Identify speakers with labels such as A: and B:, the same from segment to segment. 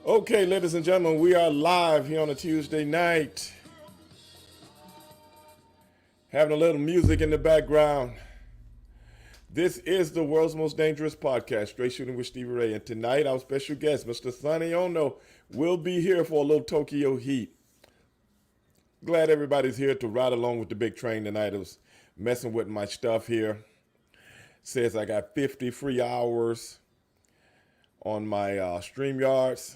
A: Okay, ladies and gentlemen, we are live here on a Tuesday night. Having a little music in the background. This is the world's most dangerous podcast, Straight Shooting with Stevie Ray. And tonight, our special guest, Mr. Sonny Onoo, will be here for a little Tokyo heat. Glad everybody's here to ride along with the big train tonight. I was messing with my stuff here. Says I got 50 free hours on my StreamYards.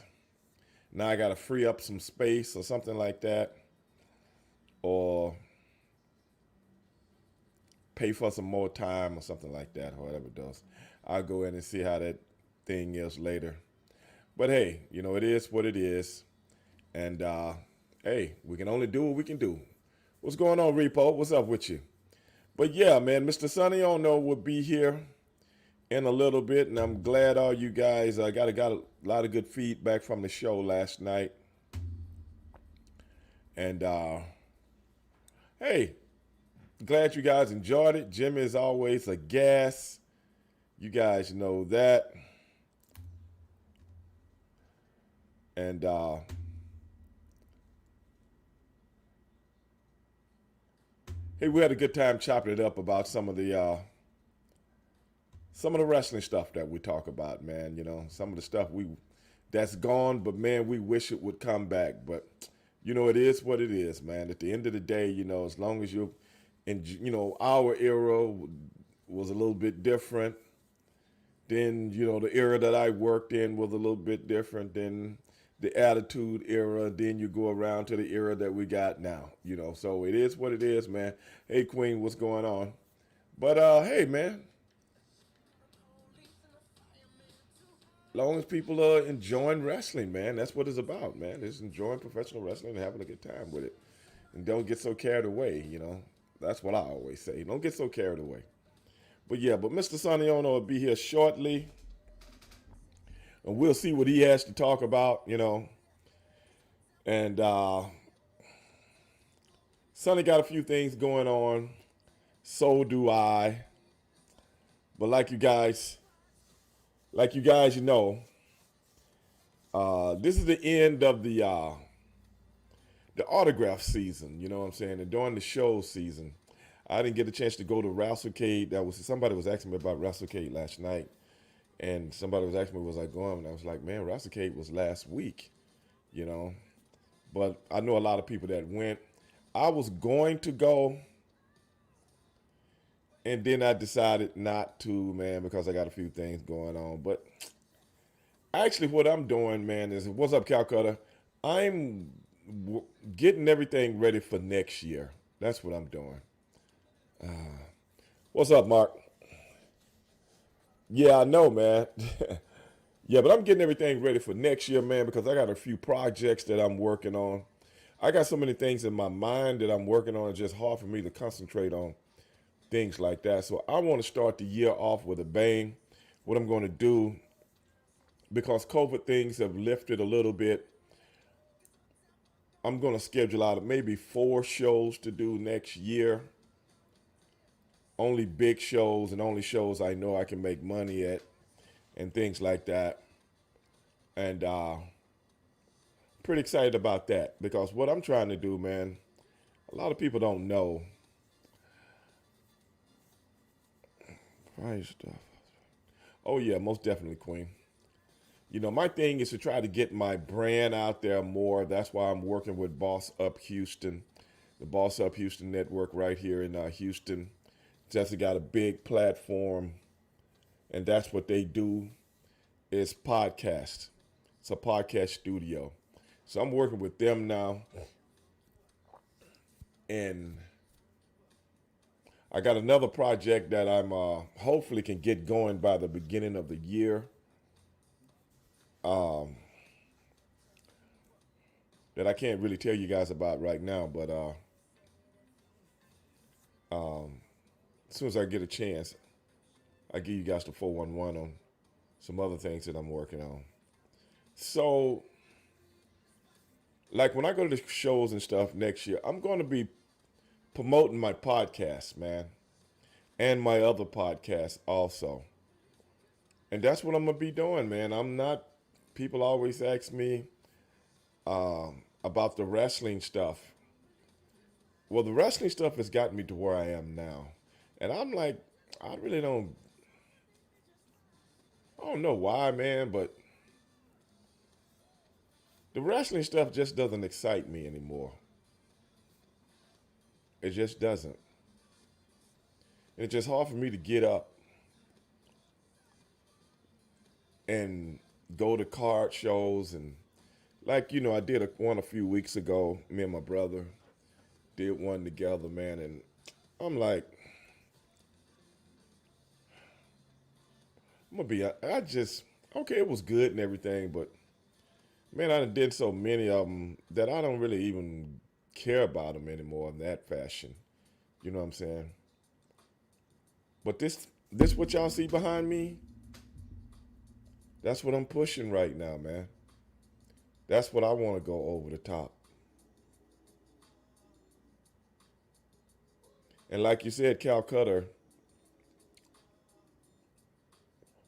A: Now I got to free up some space or something like that. Or pay for some more time or something like that, or whatever it does. I'll go in and see how that thing is later. But hey, you know, it is what it is. And hey, we can only do what we can do. What's going on, Repo? What's up with you? But yeah, man, Mr. Sonny Onoo will be here in a little bit, and I'm glad all you guys got a lot of good feedback from the show last night. And hey, glad you guys enjoyed it. Jimmy is always a gas. You guys know that. And hey, we had a good time chopping it up about some of the wrestling stuff that we talk about, man. You know, some of the stuff that's gone, but man, we wish it would come back. But you know, it is what it is, man. At the end of the day, you know, as long as you, and you know, our era was a little bit different. Then you know, the era that I worked in was a little bit different than the Attitude Era. Then you go around to the era that we got now. You know, so it is what it is, man. Hey, Queen, what's going on? But hey, man. Long as people are enjoying wrestling, man, that's what it's about, man. It's enjoying professional wrestling and having a good time with it. And don't get so carried away, you know. That's what I always say. Don't get so carried away. But yeah, but Mr. Sonny Onoo will be here shortly. And we'll see what he has to talk about, you know. And Sonny got a few things going on. So do I. But like you guys know, this is the end of the autograph season, you know what I'm saying? And during the show season, I didn't get a chance to go to WrestleCade. Somebody was asking me about WrestleCade last night, and somebody was asking me, was I going? And I was like, man, WrestleCade was last week, you know. But I know a lot of people that went. I was going to go, and then I decided not to, man, because I got a few things going on. But actually what I'm doing, man, is, what's up, Calcutta? I'm getting everything ready for next year. That's what I'm doing. What's up, Mark? Yeah, I know, man. Yeah, but I'm getting everything ready for next year, man, because I got a few projects that I'm working on. I got so many things in my mind that I'm working on. It's just hard for me to concentrate on things like that. So I want to start the year off with a bang. What I'm going to do, because COVID things have lifted a little bit, I'm going to schedule out maybe 4 shows to do next year. Only big shows and only shows I know I can make money at and things like that. And pretty excited about that, because what I'm trying to do, man, a lot of people don't know. Price stuff. Oh yeah, most definitely, Queen. You know, my thing is to try to get my brand out there more. That's why I'm working with Boss Up Houston, the Boss Up Houston network right here in Houston. Just got a big platform, and that's what they do, is podcast. It's a podcast studio. So I'm working with them now, and I got another project that I'm hopefully can get going by the beginning of the year. That I can't really tell you guys about right now, but as soon as I get a chance, I'll give you guys the 411 on some other things that I'm working on. So, like when I go to the shows and stuff next year, I'm going to be promoting my podcast, man, and my other podcast also. And that's what I'm going to be doing, man. I'm not people always ask me about the wrestling stuff. Well, the wrestling stuff has gotten me to where I am now, and I'm like, I really don't know why, man, but the wrestling stuff just doesn't excite me anymore. It just doesn't. And it's just hard for me to get up and go to card shows and like I did one a few weeks ago. Me and my brother did one together, man, and I'm like, I'm gonna be. I just okay. It was good and everything, but man, I done did so many of them that I don't really even care about them anymore in that fashion. You know what I'm saying? But this what y'all see behind me. That's what I'm pushing right now, man. That's what I want to go over the top. And like you said, Calcutta,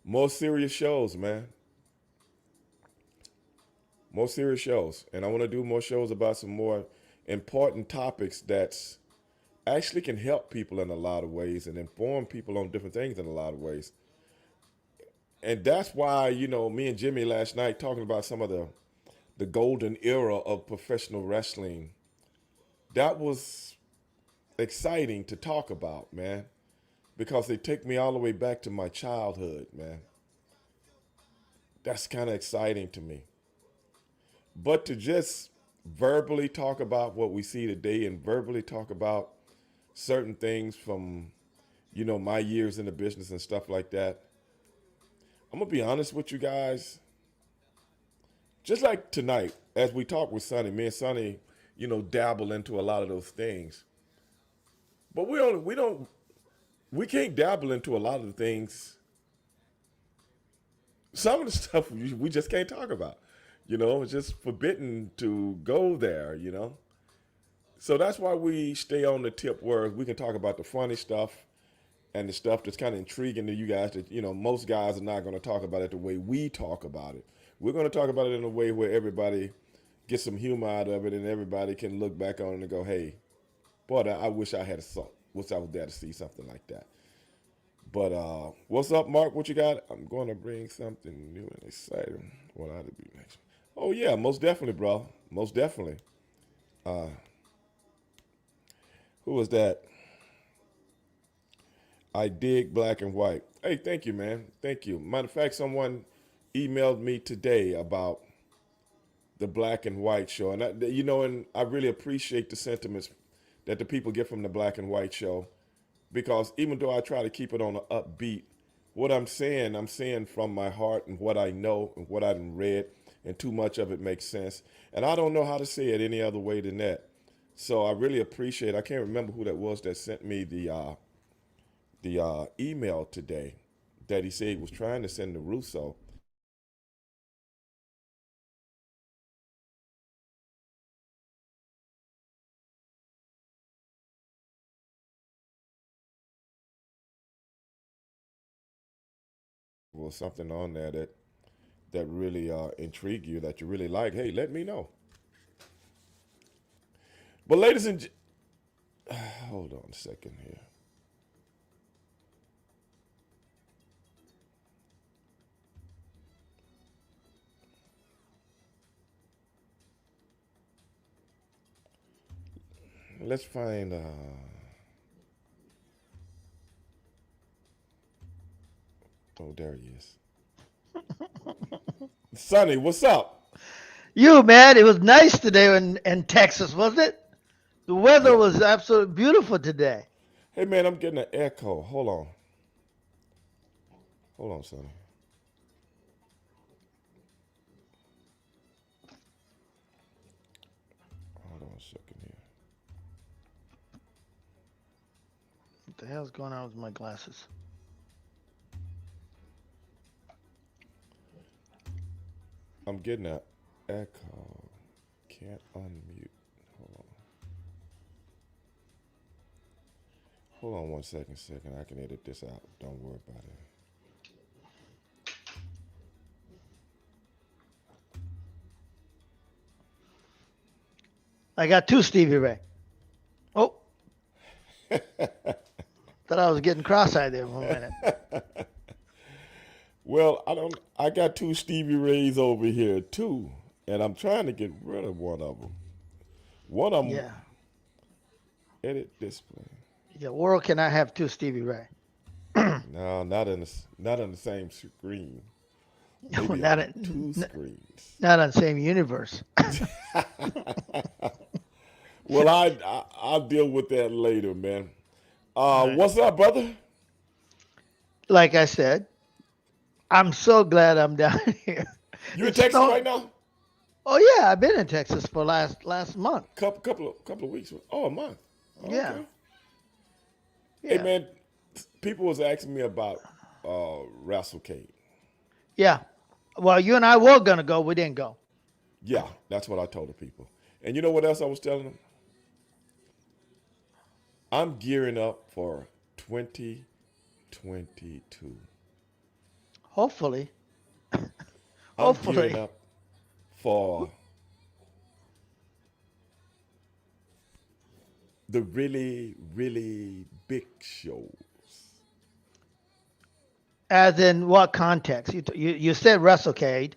A: more serious shows, man. More serious shows. And I want to do more shows about some more important topics that's actually can help people in a lot of ways and inform people on different things in a lot of ways. And that's why, me and Jimmy last night talking about some of the golden era of professional wrestling. That was exciting to talk about, man, because they take me all the way back to my childhood, man. That's kind of exciting to me. But to just verbally talk about what we see today and verbally talk about certain things from, my years in the business and stuff like that, I'm going to be honest with you guys. Just like tonight, as we talk with Sonny, me and Sonny, dabble into a lot of those things. But we can't dabble into a lot of the things. Some of the stuff we just can't talk about. It's just forbidden to go there. So that's why we stay on the tip where we can talk about the funny stuff and the stuff that's kind of intriguing to you guys that, most guys are not going to talk about it the way we talk about it. We're going to talk about it in a way where everybody gets some humor out of it and everybody can look back on it and go, hey, boy, I wish I had wish I was there to see something like that. But what's up, Mark? What you got? I'm going to bring something new and exciting. What ought to be next? Oh, yeah, most definitely, bro. Most definitely. Who was that? I dig black and white. Hey, thank you, man. Thank you. Matter of fact, someone emailed me today about the black and white show, and and I really appreciate the sentiments that the people get from the black and white show, because even though I try to keep it on an upbeat, what I'm saying from my heart and what I know and what I've read, and too much of it makes sense, and I don't know how to say it any other way than that. So I really appreciate. I can't remember who that was that sent me the email today that he said he was trying to send to Russo. Was something on there that really intrigue you, that you really like, hey, let me know. But ladies and hold on a second here. Let's find. Oh, there he is. Sonny, what's up?
B: You, man, it was nice today in Texas, wasn't it? The weather
A: Yeah.
B: was absolutely beautiful today.
A: Hey, man, I'm getting an echo. Hold on. Hold on, Sonny. Hold on a second here.
B: What the hell's going on with my glasses?
A: I'm getting an echo. Can't unmute. Hold on. Hold on one second. I can edit this out. Don't worry about it.
B: I got two Stevie Ray. Oh, thought I was getting cross-eyed there for a minute.
A: Well, I don't. I got two Stevie Rays over here too, and I'm trying to get rid of one of them. One of them
B: Yeah.
A: edit display.
B: The world cannot have two Stevie Ray.
A: No, not on the same screen. Maybe
B: not,
A: on two screens.
B: not on the same universe.
A: Well, I'll deal with that later, man.
B: Right.
A: What's up, brother?
B: Like I said, I'm so glad I'm down here.
A: You in
B: It's
A: Texas
B: snow-
A: right now?
B: Oh yeah, I've been in Texas for last month.
A: Couple of weeks. Oh, a month.
B: Yeah.
A: Okay.
B: Yeah.
A: Hey, man, people was asking me about WrestleCade.
B: Yeah. Well, you and I were gonna go. We didn't go.
A: Yeah, that's what I told the people. And you know what else I was telling them? I'm gearing up for 2022.
B: Hopefully.
A: I'm
B: Hopefully.
A: gearing up for the really, really big shows.
B: As in what context? You said WrestleCade.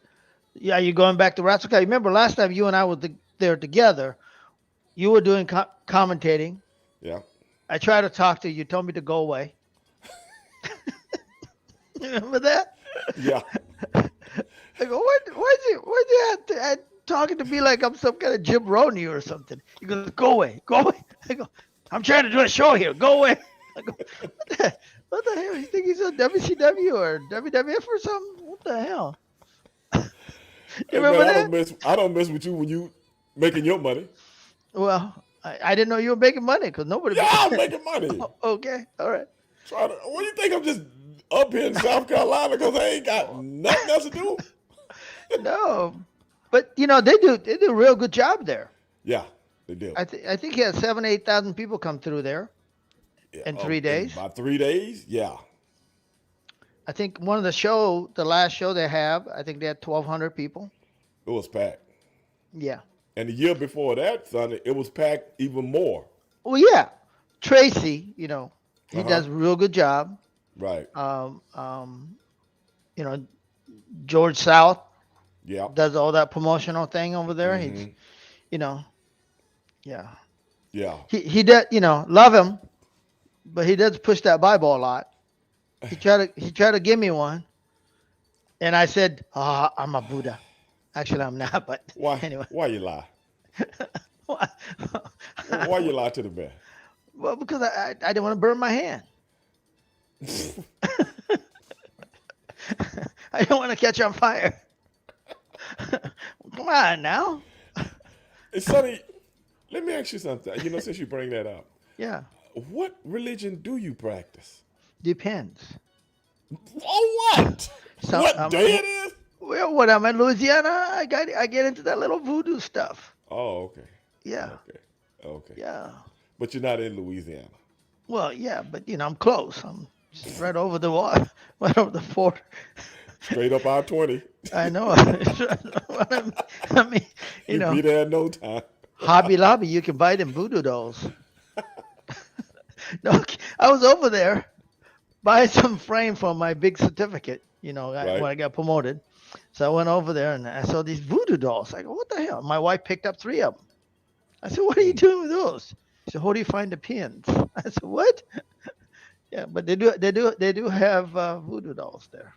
B: Yeah, you going back to WrestleCade? Remember last time you and I were there together? You were doing commentating.
A: Yeah.
B: I tried to talk to you. You told me to go away. Remember that?
A: Yeah.
B: I go, why'd you have to talking to me like I'm some kind of jabroni or something? He goes, go away, go away. I go, I'm trying to do a show here. Go away. I go, what the hell? You think he's on WCW or WWF or something? What the hell? You
A: Hey,
B: remember
A: man,
B: that?
A: I don't mess with you when you making your money.
B: Well, I didn't know you were making money because nobody.
A: Yeah, I'm making money.
B: Okay, all right.
A: What do you think? I'm just up here in South Carolina because I ain't got nothing else to do?
B: No, but they do a real good job there.
A: Yeah, they do.
B: I think he had 8,000 people come through there
A: Yeah,
B: in 3 days.
A: About 3 days? Yeah.
B: I think the last show they have, I think they had 1,200 people.
A: It was packed.
B: Yeah.
A: And the year before that, Sonny, it was packed even more.
B: Well, yeah. Tracy, he does a real good job.
A: Right.
B: You know, George South
A: Yeah.
B: does all that promotional thing over there. He's, yeah.
A: Yeah.
B: He does, love him, but he does push that Bible a lot. He tried to give me one, and I said, I'm a Buddha. Actually, I'm not, but
A: Why?
B: anyway.
A: Why you lie?
B: Why
A: Why you lie to the man?
B: Well, because I didn't want to burn my hand. I don't want to catch on fire. Come on now.
A: Hey, Sonny, let me ask you something. Since you bring that up,
B: Yeah,
A: what religion do you practice?
B: depends.
A: Oh, what?
B: So,
A: What day it is?
B: Well, when I'm in Louisiana, I get into that little voodoo stuff.
A: Oh, okay.
B: Yeah,
A: Okay.
B: yeah.
A: But you're not in Louisiana.
B: Well, yeah, but I'm close. I'm just right over the water, right over the border.
A: Straight up I-20.
B: I know. I mean,
A: You'll be there in no time.
B: Hobby Lobby, you can buy them voodoo dolls. No, I was over there buying some frame for my big certificate,
A: Right.
B: when I got promoted. So I went over there and I saw these voodoo dolls. I go, what the hell? My wife picked up 3 of them. I said, what are you doing with those? She said, how do you find the pins? I said, what? Yeah, but they do have voodoo dolls there,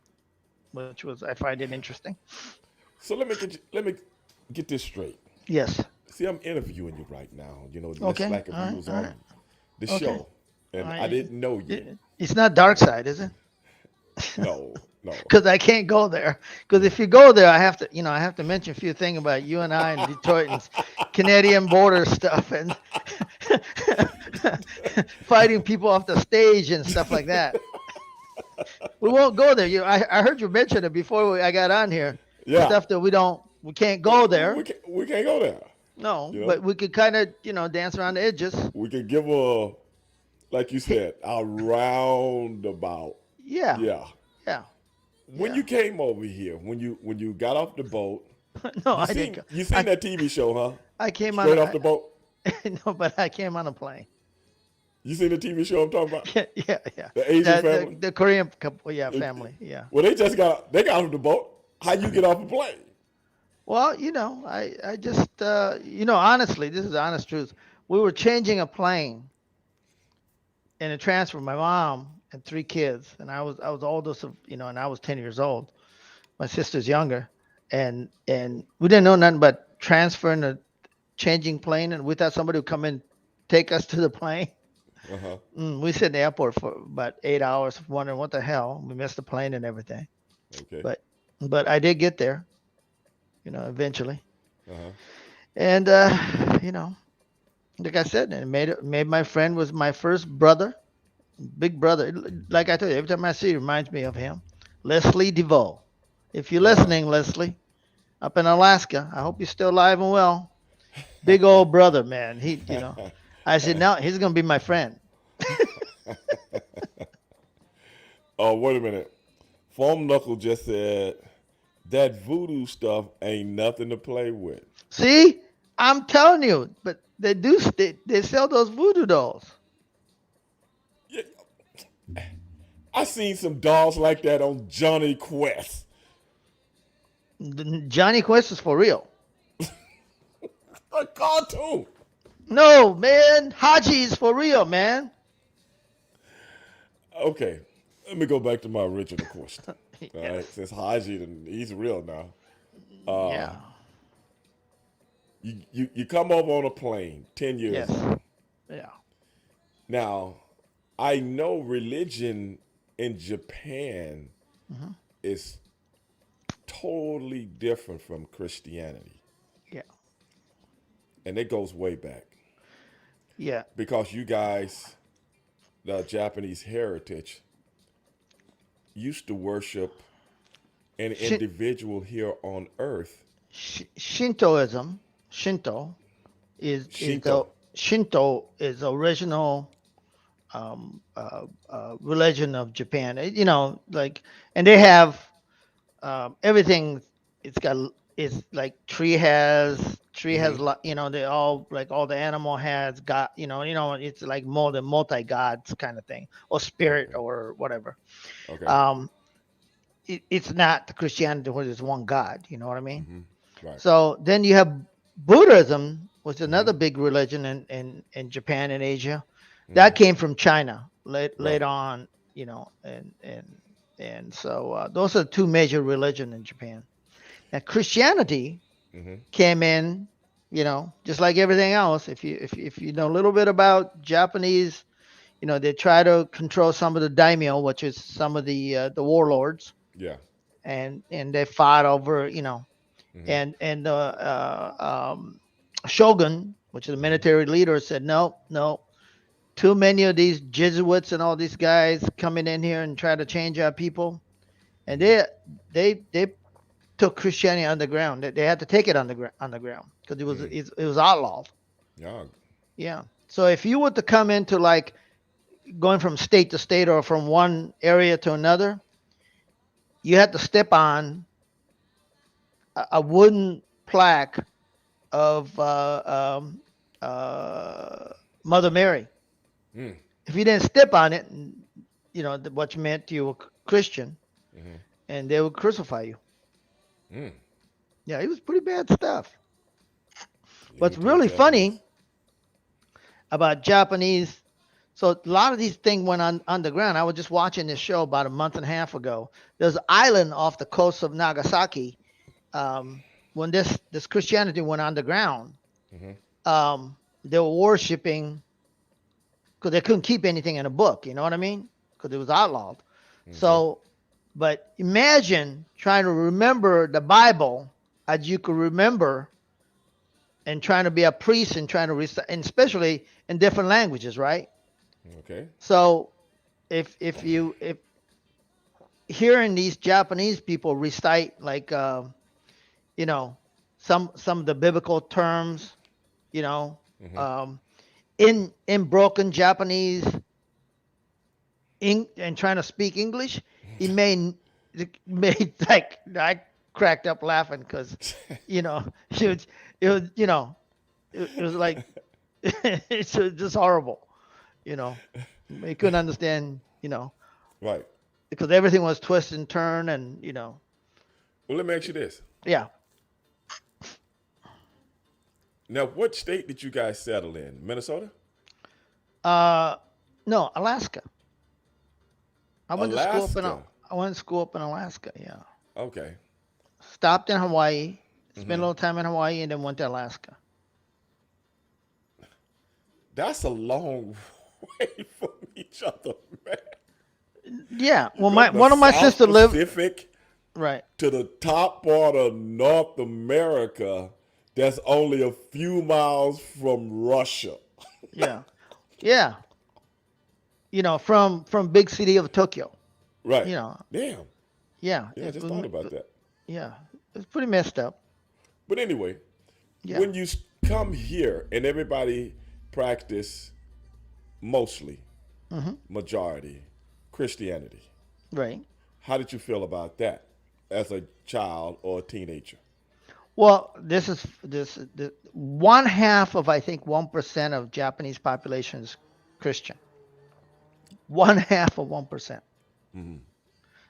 B: which I find it interesting.
A: So let me get this straight.
B: Yes.
A: See, I'm interviewing you right now. Just
B: Okay.
A: like if
B: All
A: you
B: right.
A: was
B: All
A: on
B: right.
A: the
B: Okay.
A: show, and
B: All right.
A: I didn't know you.
B: It's not Dark Side, is it?
A: No.
B: Because I can't go there. Because if you go there, I have to mention a few things about you and I and Detroit and Canadian border stuff and fighting people off the stage and stuff like that. We won't go there. I heard you mention it before I got on here.
A: Yeah.
B: Stuff that we can't go there.
A: We can't go there.
B: No,
A: You know?
B: but we could kind of dance around the edges.
A: We could give like you said, a roundabout.
B: Yeah.
A: Yeah.
B: Yeah.
A: When you came over here, when you got off the boat,
B: No, I didn't.
A: you seen that TV show, huh?
B: I came
A: Straight
B: on.
A: off the boat.
B: No, but I came on a plane.
A: You seen the TV show I'm talking about?
B: Yeah, yeah, yeah.
A: The Asian family.
B: The Korean couple, yeah,
A: It-
B: family, yeah.
A: well, they got off the boat. How you get off a plane?
B: Well, I just, honestly, this is the honest truth. We were changing a plane in a transfer. My mom and three kids, and I was oldest of, and I was 10 years old. My sister's younger, and we didn't know nothing but transferring a changing plane, and we thought somebody would come and take us to the plane.
A: Uh huh.
B: We sit in the airport for about 8 hours, wondering what the hell. We missed the plane and everything,
A: Okay.
B: but I did get there, eventually.
A: Uh huh.
B: And you know, like I said, it made my friend was my first brother, big brother. Like I told you, every time I see it, it reminds me of him, Leslie DeVoe. If you're
A: Wow.
B: listening, Leslie, up in Alaska, I hope you're still alive and well. Big old brother, man. I said now he's gonna be my friend.
A: Oh, wait a minute. Foam Knuckle just said that voodoo stuff ain't nothing to play with.
B: See, I'm telling you, but they sell those voodoo dolls.
A: Yeah, I seen some dolls like that on Johnny Quest.
B: Johnny Quest is for real.
A: A cartoon.
B: No, man, Haji is for real, man.
A: Okay, let me go back to my original question. All
B: Yes.
A: right, since Haji, he's real now. Uh,
B: Yeah.
A: you come over on a plane 10 years
B: Yes.
A: old.
B: Yeah.
A: Now, I know religion in Japan
B: Hmm.
A: is totally different from Christianity,
B: Yeah.
A: and it goes way back
B: Yeah.
A: because you guys, the Japanese heritage, used to worship an
B: Shin-
A: individual here on earth,
B: Shintoism, Shinto is the
A: Shinto.
B: Shinto is the original religion of Japan. Like, and they have everything. It's got it's like tree
A: Hmm.
B: has they all like all the animal has got it's like more than multi gods kind of thing or spirit
A: Okay.
B: or whatever.
A: Okay.
B: Um, it's not the Christianity where there's one God. You know what I mean?
A: Hmm. Right.
B: So then you have Buddhism, which is
A: Hmm.
B: another big religion in Japan and Asia.
A: Hmm.
B: That came from China
A: Right.
B: later on, and so those are two major religions in Japan. Now Christianity
A: Hmm.
B: came in, just like everything else. If you know a little bit about Japanese, they try to control some of the daimyo, which is some of the warlords,
A: Yeah.
B: and they fought over,
A: Hmm.
B: and the shogun, which is the
A: Hmm.
B: military leader, said no, no, too many of these Jesuits and all these guys coming in here and try to change our people, and
A: Hmm.
B: they took Christianity underground. They had to take it underground because
A: Mm.
B: it was outlawed.
A: Yeah.
B: Yeah. So if you were to come into like going from state to state or from one area to another, you had to step on a wooden plaque of uh, Mother Mary.
A: Mm.
B: If you didn't step on it, what you meant you were Christian,
A: Hmm.
B: and they would crucify you.
A: Mm.
B: Yeah, it was pretty bad stuff.
A: Leave
B: What's
A: it to the
B: really
A: Japanese.
B: funny about Japanese, so a lot of these things went on underground. I was just watching this show about a month and a half ago. There's an island off the coast of Nagasaki. When this Christianity went underground,
A: Hmm.
B: they were worshiping because they couldn't keep anything in a book. You know what I mean? Because it was outlawed.
A: Okay.
B: So, but imagine trying to remember the Bible as you could remember, and trying to be a priest and trying to recite, and especially in different languages, right?
A: Okay.
B: So, if hearing these Japanese people recite like you know some of the biblical terms, you know,
A: Hmm.
B: um, in broken Japanese, and trying to speak English, it made like I cracked up laughing because, you know, it was it was like It's just horrible, you know. You couldn't understand,
A: Right.
B: because everything was twist and turn, and
A: Well, let me ask you this.
B: yeah.
A: Now, what state did you guys settle in? Minnesota?
B: Uh, no, Alaska. I went to school up in
A: Alaska.
B: I went to school up in Alaska. Yeah,
A: Okay.
B: stopped in Hawaii, spent a
A: Hmm.
B: little time in Hawaii, and then went to Alaska.
A: That's a long way from each other, man.
B: Yeah,
A: You
B: well,
A: go
B: my
A: from the
B: one of my
A: South
B: sister lived
A: Pacific
B: right.
A: to the top part of North America that's only a few miles from Russia.
B: Yeah, yeah, from big city of Tokyo.
A: Right.
B: You know,
A: Damn.
B: yeah,
A: Yeah, I just thought about that.
B: yeah, it's pretty messed up.
A: But anyway,
B: Yeah,
A: when you come here and everybody practice mostly,
B: hmm
A: majority, Christianity,
B: right.
A: how did you feel about that as a child or a teenager?
B: Well, this one half of, I think, 1% of Japanese population is Christian. One half of 1%.
A: Hmm.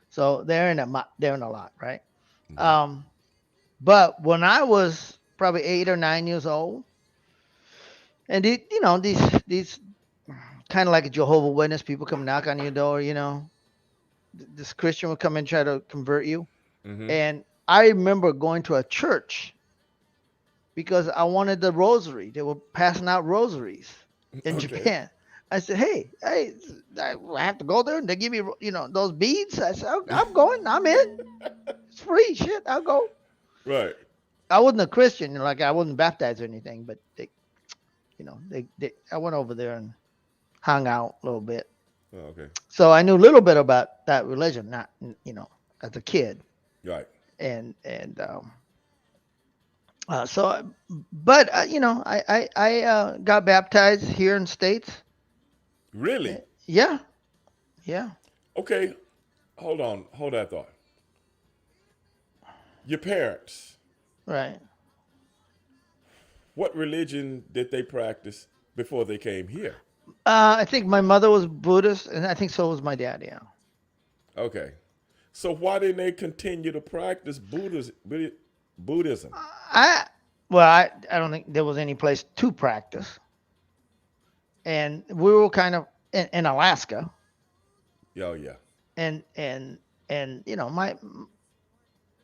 B: So they're in a lot, right? Um, but when I was probably 8 or 9 years old, and these kind of like a Jehovah Witness, people come knock on your door, this Christian would come and try to convert you.
A: Hmm.
B: And I remember going to a church because I wanted the rosary. They were passing out rosaries in
A: Okay.
B: Japan. I said, hey, I have to go there, and they give me, those beads. I said, I'm going. I'm in. It's free. Shit, I'll go.
A: Right.
B: I wasn't a Christian, like I wasn't baptized or anything, but I went over there and hung out a little bit.
A: Oh, okay.
B: So I knew a little bit about that religion, not, as a kid.
A: Right.
B: And but I got baptized here in States.
A: Really?
B: Yeah, yeah,
A: Okay. Hold on. Hold that thought. Your parents,
B: right.
A: what religion did they practice before they came here?
B: I think my mother was Buddhist, and I think so was my dad. Yeah.
A: Okay. So why didn't they continue to practice Buddhism?
B: I I don't think there was any place to practice, and we were kind of in Alaska,
A: Oh yeah.
B: and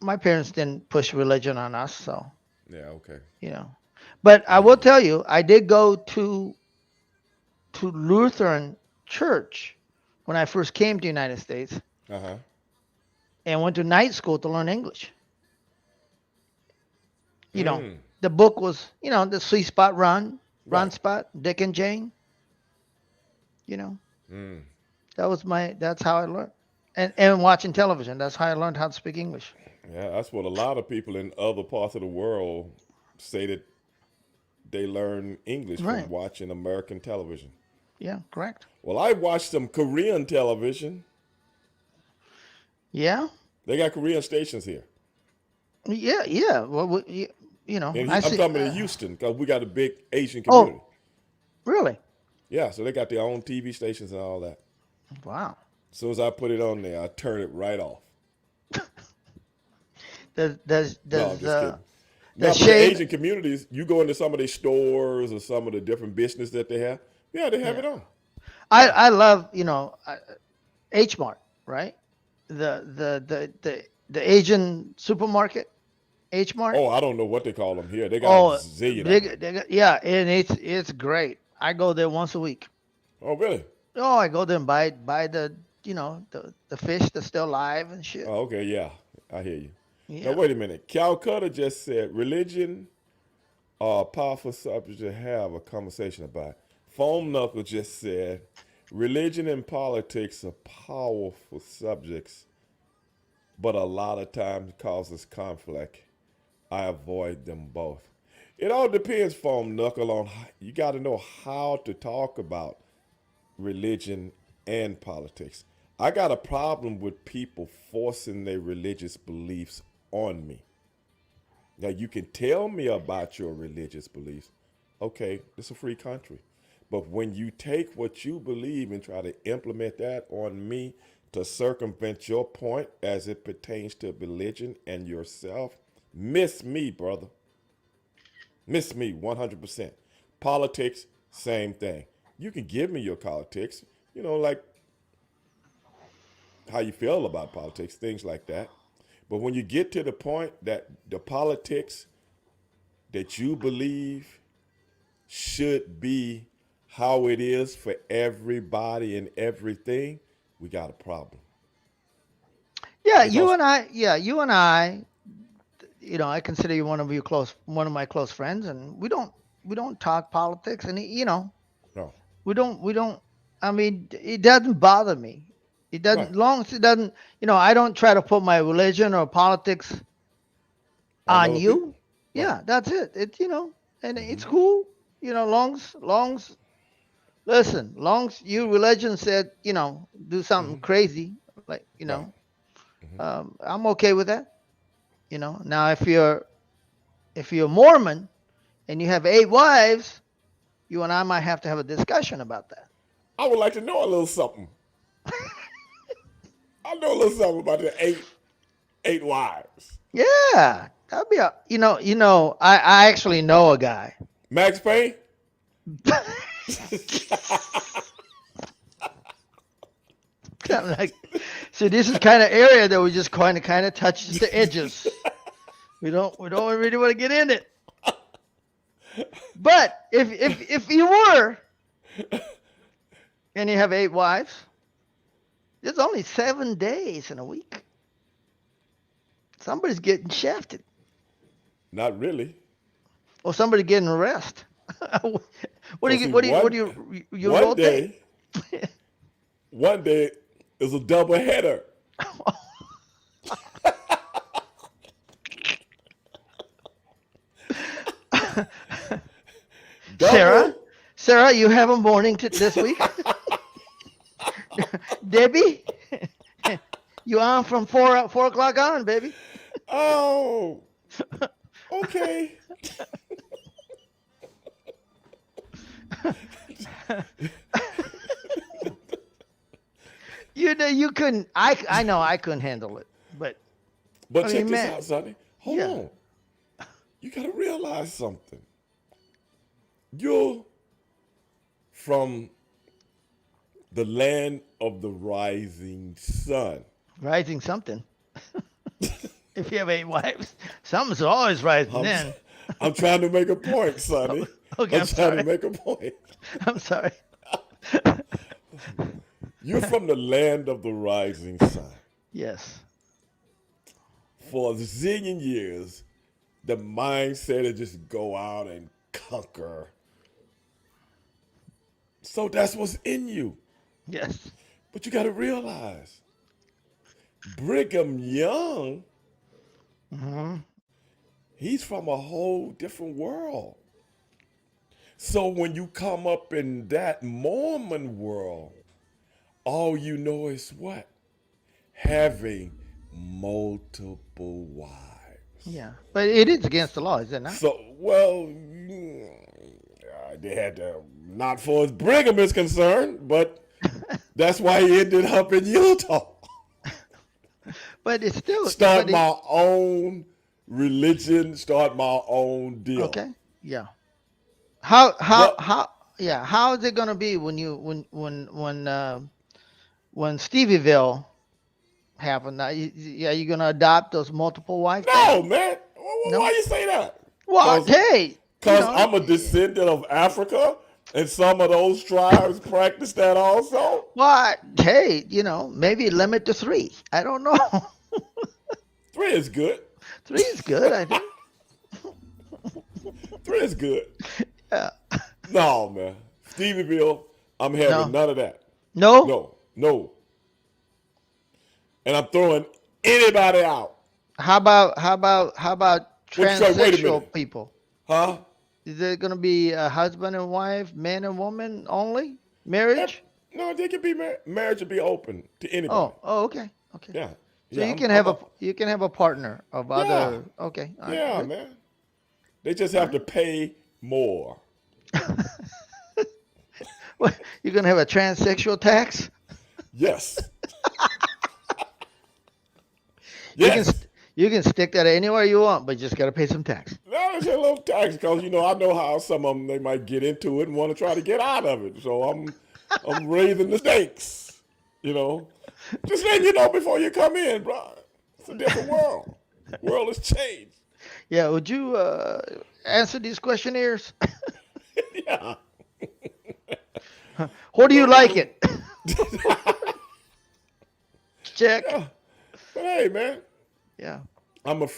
B: my parents didn't push religion on us, so
A: Yeah. Okay.
B: you know. But
A: I
B: I
A: hear
B: will
A: you.
B: tell you, I did go to Lutheran church when I first came to the United States,
A: Uh huh.
B: and went to night school to learn English. You know,
A: Mm.
B: the book was, the Sweet Spot Run
A: Right.
B: Spot, Dick and Jane. You know,
A: Mm.
B: that's how I learned. And watching television, that's how I learned how to speak English.
A: Yeah, that's what a lot of people in other parts of the world say that they learn English from
B: Right.
A: watching American television.
B: Yeah, correct.
A: Well, I watched some Korean television.
B: Yeah.
A: They got Korean stations here.
B: Yeah, yeah. Well,
A: And
B: I
A: I'm
B: see.
A: talking in Houston because we got a big Asian
B: Oh,
A: community.
B: really?
A: Yeah, so they got their own TV stations and all that.
B: Wow.
A: As soon as I put it on there, I turn it right off.
B: Does does
A: No, I'm
B: does
A: just
B: uh
A: kidding. Now,
B: does
A: but the
B: Shane?
A: Asian communities, you go into some of their stores or some of the different business that they have. Yeah, they have
B: Yeah.
A: it on. Yeah.
B: I love, H Mart, right? The Asian supermarket, H Mart.
A: Oh, I don't know what they call them here. They got a
B: Oh,
A: zillion of them.
B: big. Yeah, and it's great. I go there once a week.
A: Oh, really?
B: Oh, I go there and buy the fish that's still live and shit.
A: Oh, okay. Yeah, I hear you. Now,
B: Yeah.
A: wait a minute. Calcutta just said religion are a powerful subject to have a conversation about. Foam Knuckle just said religion and politics are powerful subjects, but a lot of times causes conflict. I avoid them both. It all depends, Foam Knuckle, on you got to know how to talk about religion and politics. I got a problem with people forcing their religious beliefs on me. Now, you can tell me about your religious beliefs, Okay, it's a free country. But when you take what you believe and try to implement that on me to circumvent your point as it pertains to religion and yourself, miss me, brother. Miss me 100%. Politics, same thing. You can give me your politics, like how you feel about politics, things like that. But when you get to the point that the politics that you believe should be how it is for everybody and everything, we got a problem.
B: Yeah, you
A: Because
B: and I. Yeah, you and I. I consider you one of my close friends, and we don't talk politics, and
A: no,
B: we don't. I mean, it doesn't bother me. It
A: right,
B: doesn't, long as it doesn't. I don't try to put my religion or politics
A: on
B: on
A: other people,
B: you.
A: right.
B: Yeah, that's it. And
A: Mm-hmm.
B: it's cool. Longs. Listen, longs your religion said, do something
A: Mm-hmm.
B: crazy, like
A: Right. Mm-hmm.
B: I'm okay with that. Now if you're Mormon and you have 8 wives, you and I might have to have a discussion about that.
A: I would like to know a little something. I know a little something about the eight wives.
B: Yeah, that'd be I actually know a guy.
A: Max Payne.
B: Kind of like, so this is kind of area that we just kind of touches the edges. We don't really want to get in it. But if you were and you have 8 wives, there's only 7 days in a week. Somebody's getting shafted,
A: Not really.
B: or somebody getting arrested. What do
A: Cause
B: you
A: see,
B: what do you what do you
A: one
B: rotate?
A: day, one day is a double header.
B: Sarah,
A: Double.
B: Sarah, you have a morning this week. Debbie, you on from 4 o'clock on, baby.
A: Oh, okay.
B: You couldn't. I know I couldn't handle it, but
A: But
B: I
A: check
B: mean,
A: this
B: man,
A: out, Sonny. Hold
B: yeah,
A: on. You gotta realize something. You're from the land of the rising sun.
B: rising something. If you have 8 wives, something's always rising
A: I'm,
B: then.
A: I'm trying to make a point, Sonny.
B: Okay,
A: I'm
B: I'm
A: trying to
B: sorry.
A: make a point.
B: I'm sorry.
A: You're from the land of the rising sun.
B: Yes.
A: For a zillion years, the mindset is just go out and conquer. So that's what's in you.
B: Yes.
A: But you got to realize, Brigham Young,
B: Hmm.
A: he's from a whole different world. So when you come up in that Mormon world, all you know is what? Having multiple wives.
B: Yeah, but it is against the law, is it not?
A: So, well, they had to, not for as Brigham is concerned, but that's why he ended up in Utah.
B: But it's still.
A: Start
B: But it,
A: my own religion, start my own deal.
B: okay. Yeah. How how
A: But
B: how yeah, how is it gonna be when Stevieville happened? Now, yeah, you gonna adopt those multiple wife
A: no,
B: thing?
A: man. Why
B: No.
A: you say that?
B: What?
A: Cause,
B: Hey,
A: Cause I'm a descendant of Africa, and some of those tribes practice that also.
B: what? Hey, maybe limit to 3. I don't know.
A: 3 is good.
B: 3 is good, I think.
A: 3 is good.
B: Yeah.
A: No, man. Stevieville, I'm having
B: No.
A: none of that.
B: No.
A: No, no. And I'm throwing anybody out.
B: How about
A: What you say? Wait a
B: transsexual
A: minute.
B: people?
A: Huh?
B: Is it gonna be a husband and wife, man and woman only?
A: Eh,
B: Marriage?
A: No, they can be marriage will be open to anybody.
B: Oh, okay, okay.
A: Yeah.
B: So
A: Yeah,
B: you
A: I'm,
B: can
A: I'm
B: have
A: a,
B: a partner of
A: yeah.
B: other. Okay, all right,
A: Yeah,
B: good.
A: man. They just
B: All
A: have
B: right.
A: to pay more.
B: What, you're gonna have a transsexual tax?
A: Yes.
B: You can
A: Yes.
B: you can stick that anywhere you want, but you just gotta pay some tax.
A: No, it's a little tax because I know how some of them they might get into it and want to try to get out of it. So I'm raising the stakes. You know, just letting you know before you come in, bro. It's a different world. World has changed.
B: Yeah, would you answer these questionnaires?
A: Yeah.
B: What do you like
A: No.
B: it? Check.
A: Yeah. But hey, man,
B: Yeah.
A: I'm an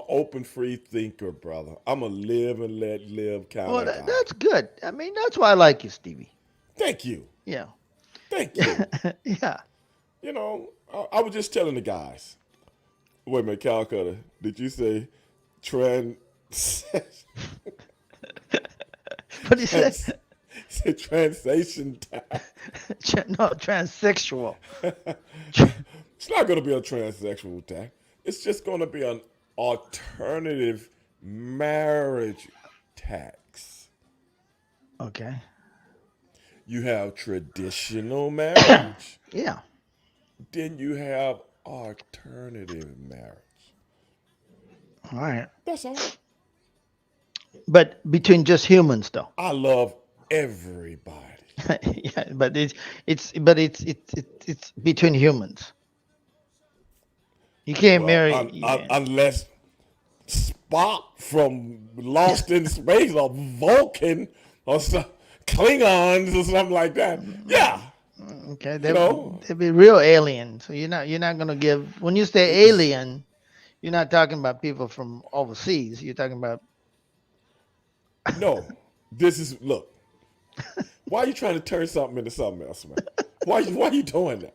A: open free thinker, brother. I'm a live and let live kind
B: Well,
A: of guy.
B: that's good. I mean, that's why I like you, Stevie.
A: Thank you.
B: Yeah.
A: Thank you.
B: Yeah.
A: I was just telling the guys. Wait a minute, Calcutta. Did you say trans?
B: What do you say?
A: Said translation time.
B: No, transsexual.
A: It's not going to be a transsexual tax. It's just going to be an alternative marriage tax.
B: Okay.
A: You have traditional marriage,
B: Yeah.
A: then you have alternative marriage.
B: All right.
A: That's all.
B: But between just humans, though.
A: I love everybody.
B: Yeah, but it's between humans. You can't
A: Well,
B: marry. Yeah.
A: unless Spock from Lost in Space or Vulcan or Klingons or something like that. Yeah,
B: Okay,
A: you know.
B: they'll be real alien. So you're not gonna give when you say alien, you're not talking about people from overseas. You're talking about
A: No, this is look. Why are you trying to turn something into something else, man? Why you doing that?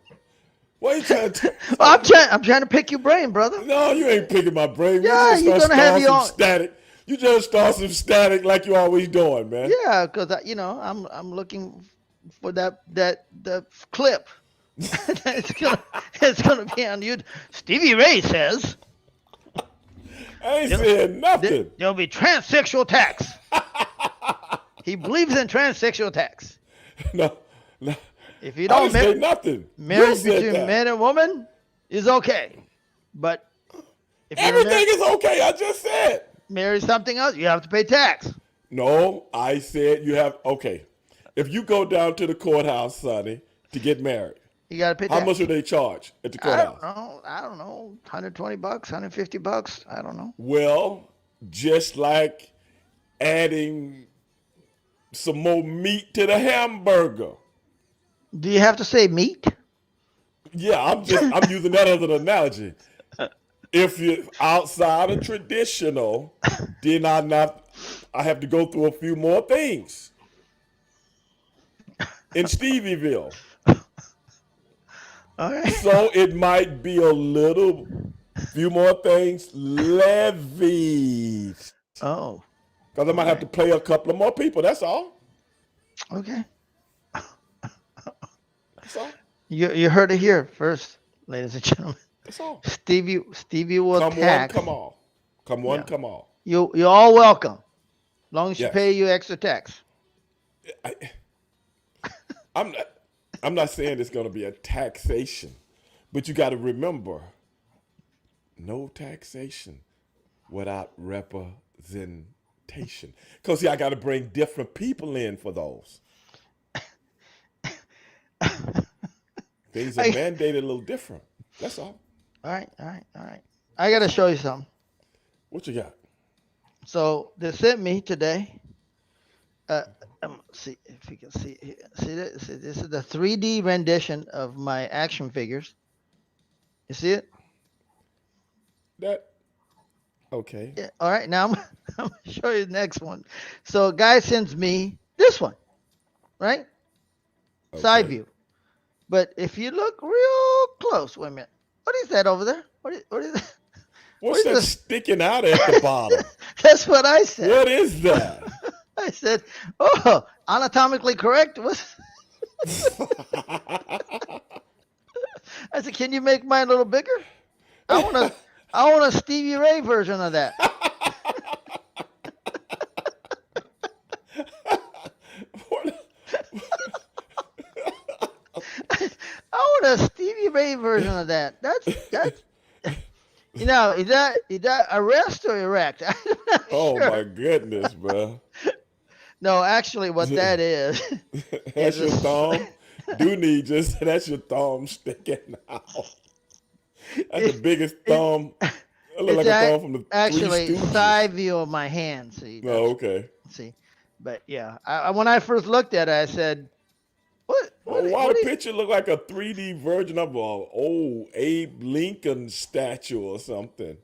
A: Why are you trying to turn something?
B: I'm trying to pick your brain, brother.
A: No, you ain't picking my brain. Man. You
B: Yeah,
A: just
B: you're
A: start
B: gonna have
A: starting
B: your
A: some
B: own.
A: static. You just start some static like you always doing, man.
B: Yeah, because I'm looking for the clip. it's gonna it's gonna be on you. Stevie Ray says
A: I ain't
B: there,
A: saying nothing.
B: there'll be transsexual tax. He believes in transsexual tax.
A: No, no.
B: If you
A: I
B: don't
A: didn't say nothing. You
B: marriage
A: said
B: between
A: that.
B: man and woman is okay, but if you're
A: Everything is okay. I just said.
B: marry something else, you have to pay tax.
A: No, I said you have. Okay. If you go down to the courthouse, Sonny, to get married,
B: You got to pay
A: how
B: tax.
A: much do they charge at the
B: I don't
A: courthouse?
B: know. I don't know. $120, $150. I don't know.
A: Well, just like adding some more meat to the hamburger.
B: Do you have to say meat?
A: Yeah, I'm using that as an analogy. If you're outside of traditional, then I have to go through a few more things. In Stevieville.
B: All right.
A: So it might be a few more things levied.
B: Oh,
A: Because I might have to
B: right.
A: pay a couple of more people. That's all.
B: Okay.
A: That's all.
B: You heard it here first, ladies and gentlemen.
A: That's all.
B: Stevie will
A: Come one,
B: tax.
A: come all. Come one,
B: Yeah.
A: come all.
B: You're all welcome, as long as you
A: Yes.
B: pay you extra tax.
A: I, I'm not. I'm not saying it's going to be a taxation, but you got to remember, no taxation without representation. Because see, I got to bring different people in for those. Things are
B: I,
A: mandated a little different. That's all.
B: all right, all right, all right. I gotta show you something.
A: What you got?
B: So they sent me today. Uh, see if you can see here. See this? See, this is the 3D rendition of my action figures. You see it?
A: That okay?
B: Yeah. All right. Now I'm gonna show you the next one. So a guy sends me this one, right? Side
A: Okay.
B: view. But if you look real close, wait a minute. What is that over there? What is that? What
A: What's
B: is
A: that
B: this?
A: sticking out at the bottom?
B: That's what I said.
A: What is that?
B: I said, "Oh, anatomically correct." What? I said, "Can you make mine a little bigger? I want a Stevie Ray version of that." Ray version of that. That's is that arrest or erect? I'm not
A: Oh
B: sure.
A: my goodness, bro.
B: No, actually, what that is
A: That's
B: is
A: your thumb. Do need just that's your thumb sticking out. That's the
B: it's
A: biggest
B: it,
A: thumb. It look
B: it's
A: like a thumb from the Three
B: actually
A: Stooges.
B: side view of my hand. See,
A: Oh,
B: that's
A: okay.
B: see, but yeah, when I first looked at it, I said,
A: Well, why the
B: what is?
A: picture look like a 3D version of a old Abe Lincoln statue or something?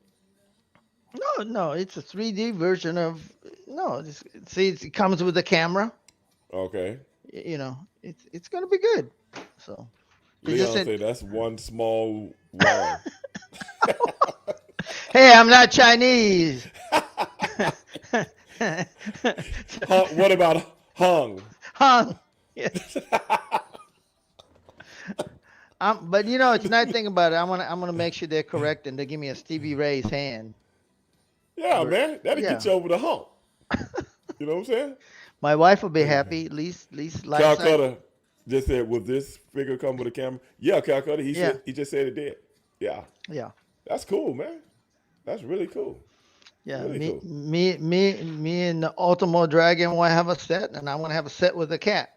B: No, no, it's a 3D version of no. See, it comes with a camera.
A: Okay.
B: It's gonna be good. So it's just
A: Leon
B: an,
A: say that's one small worm.
B: hey, I'm not Chinese.
A: What about hung?
B: Hung. Yeah. But it's not thing about it. I'm gonna make sure they're correct and they give me a Stevie Ray's hand.
A: Yeah, man, that'll get
B: Yeah.
A: you over the hump. You know what I'm saying?
B: My wife will be
A: Amen.
B: happy. At least life side.
A: Calcutta just said, "Will this figure come with a camera?" Yeah, Calcutta.
B: Yeah.
A: He just said it did. Yeah,
B: Yeah.
A: that's cool, man. That's really cool.
B: Yeah.
A: Really
B: Me
A: cool.
B: me me me and the Ultimo Dragon want to have a set, and I want to have a set with a cat.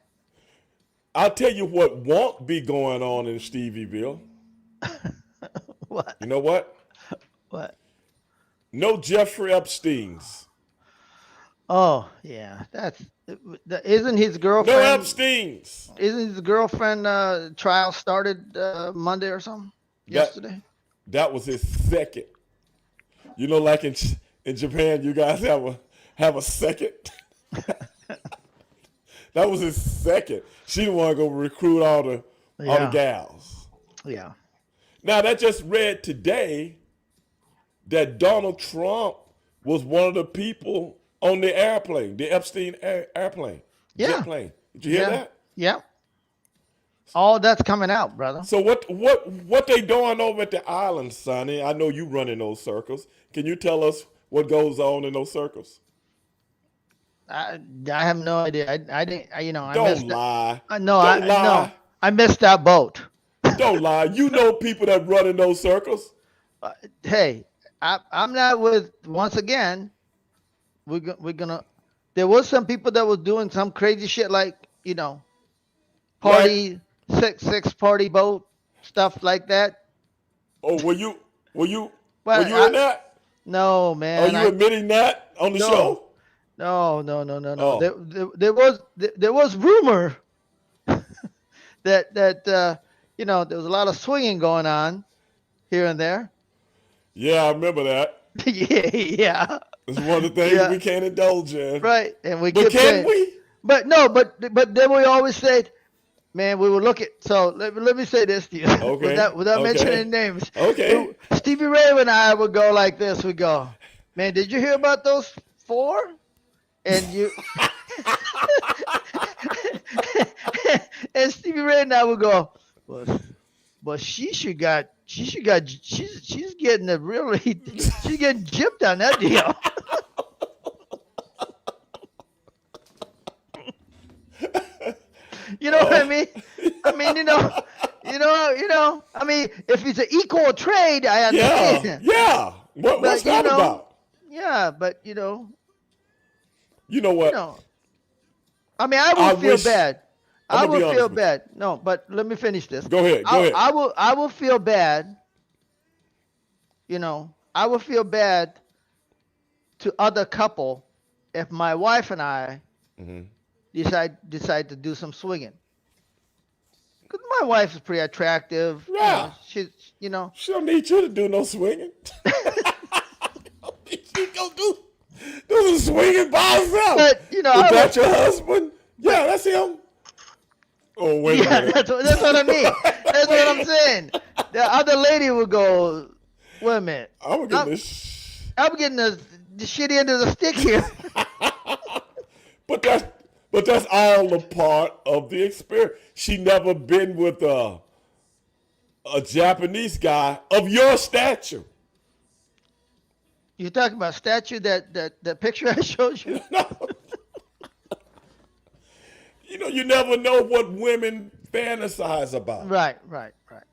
A: I'll tell you what won't be going on in Stevieville.
B: What?
A: You know what?
B: What?
A: No Jeffrey Epstein's.
B: Oh yeah, isn't his
A: No
B: girlfriend?
A: Epstein's.
B: Isn't his girlfriend trial started Monday or something?
A: That
B: Yesterday?
A: that was his second. You know, like in Japan, you guys have a second. That was his second. She didn't want to go recruit all the
B: Yeah,
A: gals.
B: yeah,
A: Now that just read today that Donald Trump was one of the people on the airplane, the Epstein airplane, jet
B: yeah,
A: plane. Did you hear
B: yeah,
A: that?
B: yeah. All that's coming out, brother.
A: So what they doing over at the island, Sonny? I know you run in those circles. Can you tell us what goes on in those circles?
B: I have no idea. I didn't. I
A: Don't
B: missed that.
A: lie.
B: No,
A: Don't lie.
B: I missed that boat.
A: Don't lie. You know people that run in those circles.
B: Hey, I'm not with. Once again, we're gonna. There was some people that was doing some crazy shit like
A: Like,
B: party six party boat stuff like that.
A: oh, were
B: But
A: you in that?
B: no,
A: Are
B: man,
A: you admitting that on the
B: no,
A: show?
B: no.
A: Oh,
B: There was rumor that there was a lot of swinging going on here and there.
A: yeah, I remember that.
B: Yeah, yeah,
A: It's one of the things
B: yeah.
A: we can't indulge in.
B: Right, and we
A: But
B: get
A: can
B: paid.
A: we?
B: But no, but then we always said, man, we would look at. So let me say this to you,
A: Okay,
B: without mentioning
A: okay,
B: names.
A: okay.
B: Stevie Ray and I would go like this. We go, man, did you hear about those four? And you and Stevie Ray and I would go, well, she's getting a really she's getting gypped on that deal. You know what I
A: Oh,
B: mean? I mean, I mean, if it's an equal trade, I
A: yeah,
B: understand.
A: yeah. What's
B: But
A: that about?
B: yeah, but
A: You know
B: you
A: what?
B: know, I mean, I
A: I
B: will feel
A: wish.
B: bad.
A: I'm
B: I
A: gonna
B: will
A: be
B: feel
A: honest with you.
B: bad. No, but let me finish this.
A: Go ahead. Go ahead.
B: I will feel bad. I will feel bad to other couple if my wife and I
A: Hmm.
B: decide to do some swinging. Because my wife is pretty attractive.
A: Yeah.
B: She's.
A: She don't need you to do no swinging. She gonna do some swinging by herself.
B: But
A: Is
B: I will.
A: that your husband?
B: But
A: Yeah, that's him. Oh, wait a
B: yeah,
A: minute.
B: that's what I mean. That's what I'm
A: Wait.
B: saying. The other lady will go, wait a minute.
A: I'm gonna get
B: I'm,
A: this.
B: I'm getting the shitty end of the stick here.
A: But that's all a part of the experience. She never been with a Japanese guy of your stature.
B: You're talking about statue that picture I showed you?
A: No. You know, you never know what women fantasize about.
B: Right, right, right.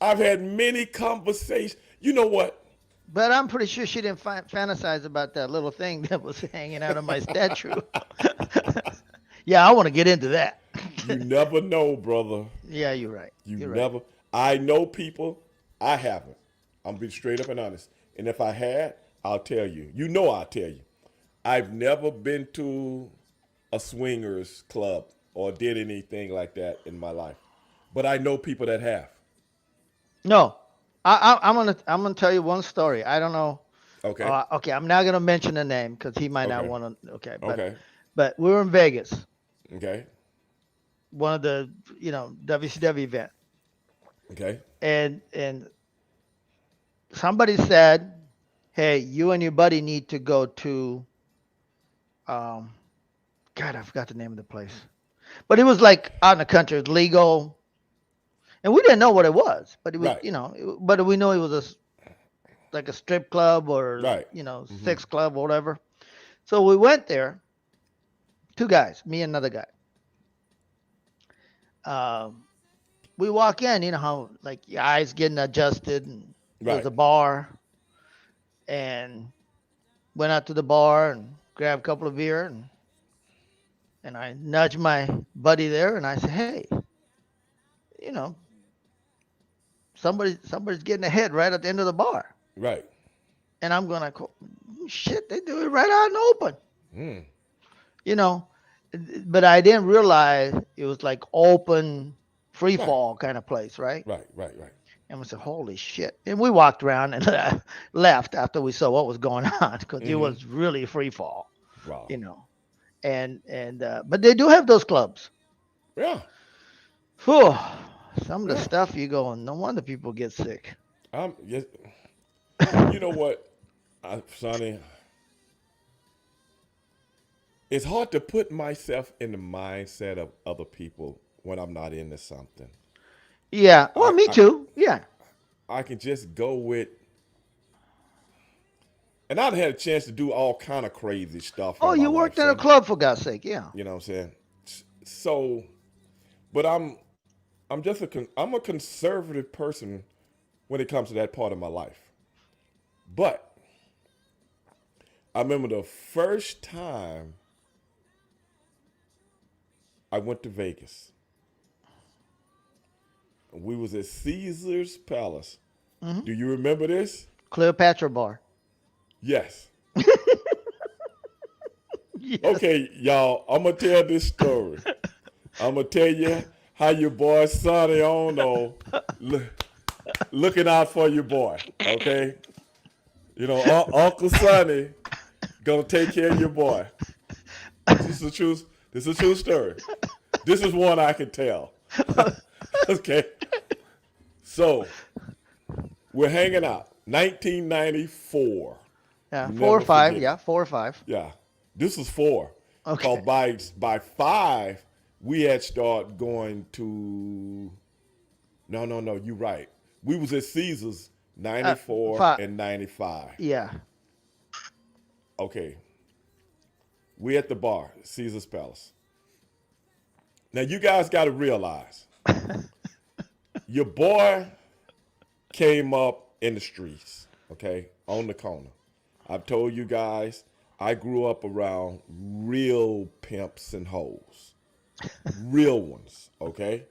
A: I've had many conversations. You know what?
B: But I'm pretty sure she didn't fantasize about that little thing that was hanging out of my statue. Yeah, I want to get into that.
A: You never know, brother.
B: Yeah, you're right.
A: You
B: You're right.
A: never. I know people. I haven't. I'm being straight up and honest. And if I had, I'll tell you. You know, I'll tell you. I've never been to a swingers club or did anything like that in my life, but I know people that have.
B: No, I'm gonna tell you one story. I don't know.
A: Okay.
B: Okay, I'm not gonna mention the name because he might not
A: Okay.
B: want to. Okay,
A: Okay.
B: but we were in Vegas,
A: Okay.
B: one of the WCW event,
A: Okay.
B: and somebody said, "Hey, you and your buddy need to go to um, God, I forgot the name of the place, but it was like out in the country, it was legal, and we didn't know what it was, but it was
A: Right.
B: but we know it was like a strip club or
A: Right.
B: sex club or whatever. So we went there, two guys, me and another guy. Um, we walk in, you know how like your eyes getting adjusted, and there's
A: Right.
B: a bar, and went out to the bar and grabbed a couple of beer, and I nudged my buddy there, and I said, hey, you know, somebody's getting ahead right at the end of the bar,
A: Right.
B: and I'm gonna shit, they do it right out in the open,
A: Mm.
B: you know, but I didn't realize it was like open free
A: Right.
B: fall kind of place, right?
A: Right. Right. Right.
B: And we said, holy shit. And we walked around and left after we saw what was going on because it
A: Mm-hmm.
B: was really free fall,
A: Wow.
B: you know. But they do have those clubs.
A: Yeah.
B: Whew, some of the
A: Yeah.
B: stuff you go, no wonder people get sick.
A: Yes. You know what, Sonny? It's hard to put myself in the mindset of other people when I'm not into something.
B: Yeah, well,
A: I,
B: me
A: I,
B: too. Yeah.
A: I can just go with, and I've had a chance to do all kind of crazy stuff
B: Oh,
A: in my
B: you
A: life,
B: worked in a
A: son.
B: club for God's sake. Yeah.
A: You know what I'm saying? So, but I'm just I'm a conservative person when it comes to that part of my life. But I remember the first time I went to Vegas. We was at Caesar's Palace.
B: Hmm.
A: Do you remember this?
B: Cleopatra Bar.
A: Yes.
B: Yes.
A: Okay, y'all, I'm gonna tell this story. I'm gonna tell you how your boy Sonny Onoo looking out for your boy. Okay, you know Uncle Sonny gonna take care of your boy. This is the truth. This is a true story. This is one I can tell. Okay, so we're hanging out. 1994.
B: Yeah, four or
A: Never
B: five.
A: forget it.
B: Yeah, 4 or 5.
A: Yeah, this was four. Cause
B: Okay.
A: by five we had started going to. No. You right. We was at Caesars 94
B: Five.
A: and 95.
B: Yeah.
A: Okay, we at the bar, Caesar's Palace. Now you guys got to realize your boy came up in the streets. Okay, on the corner. I've told you guys I grew up around real pimps and hoes, real ones. Okay,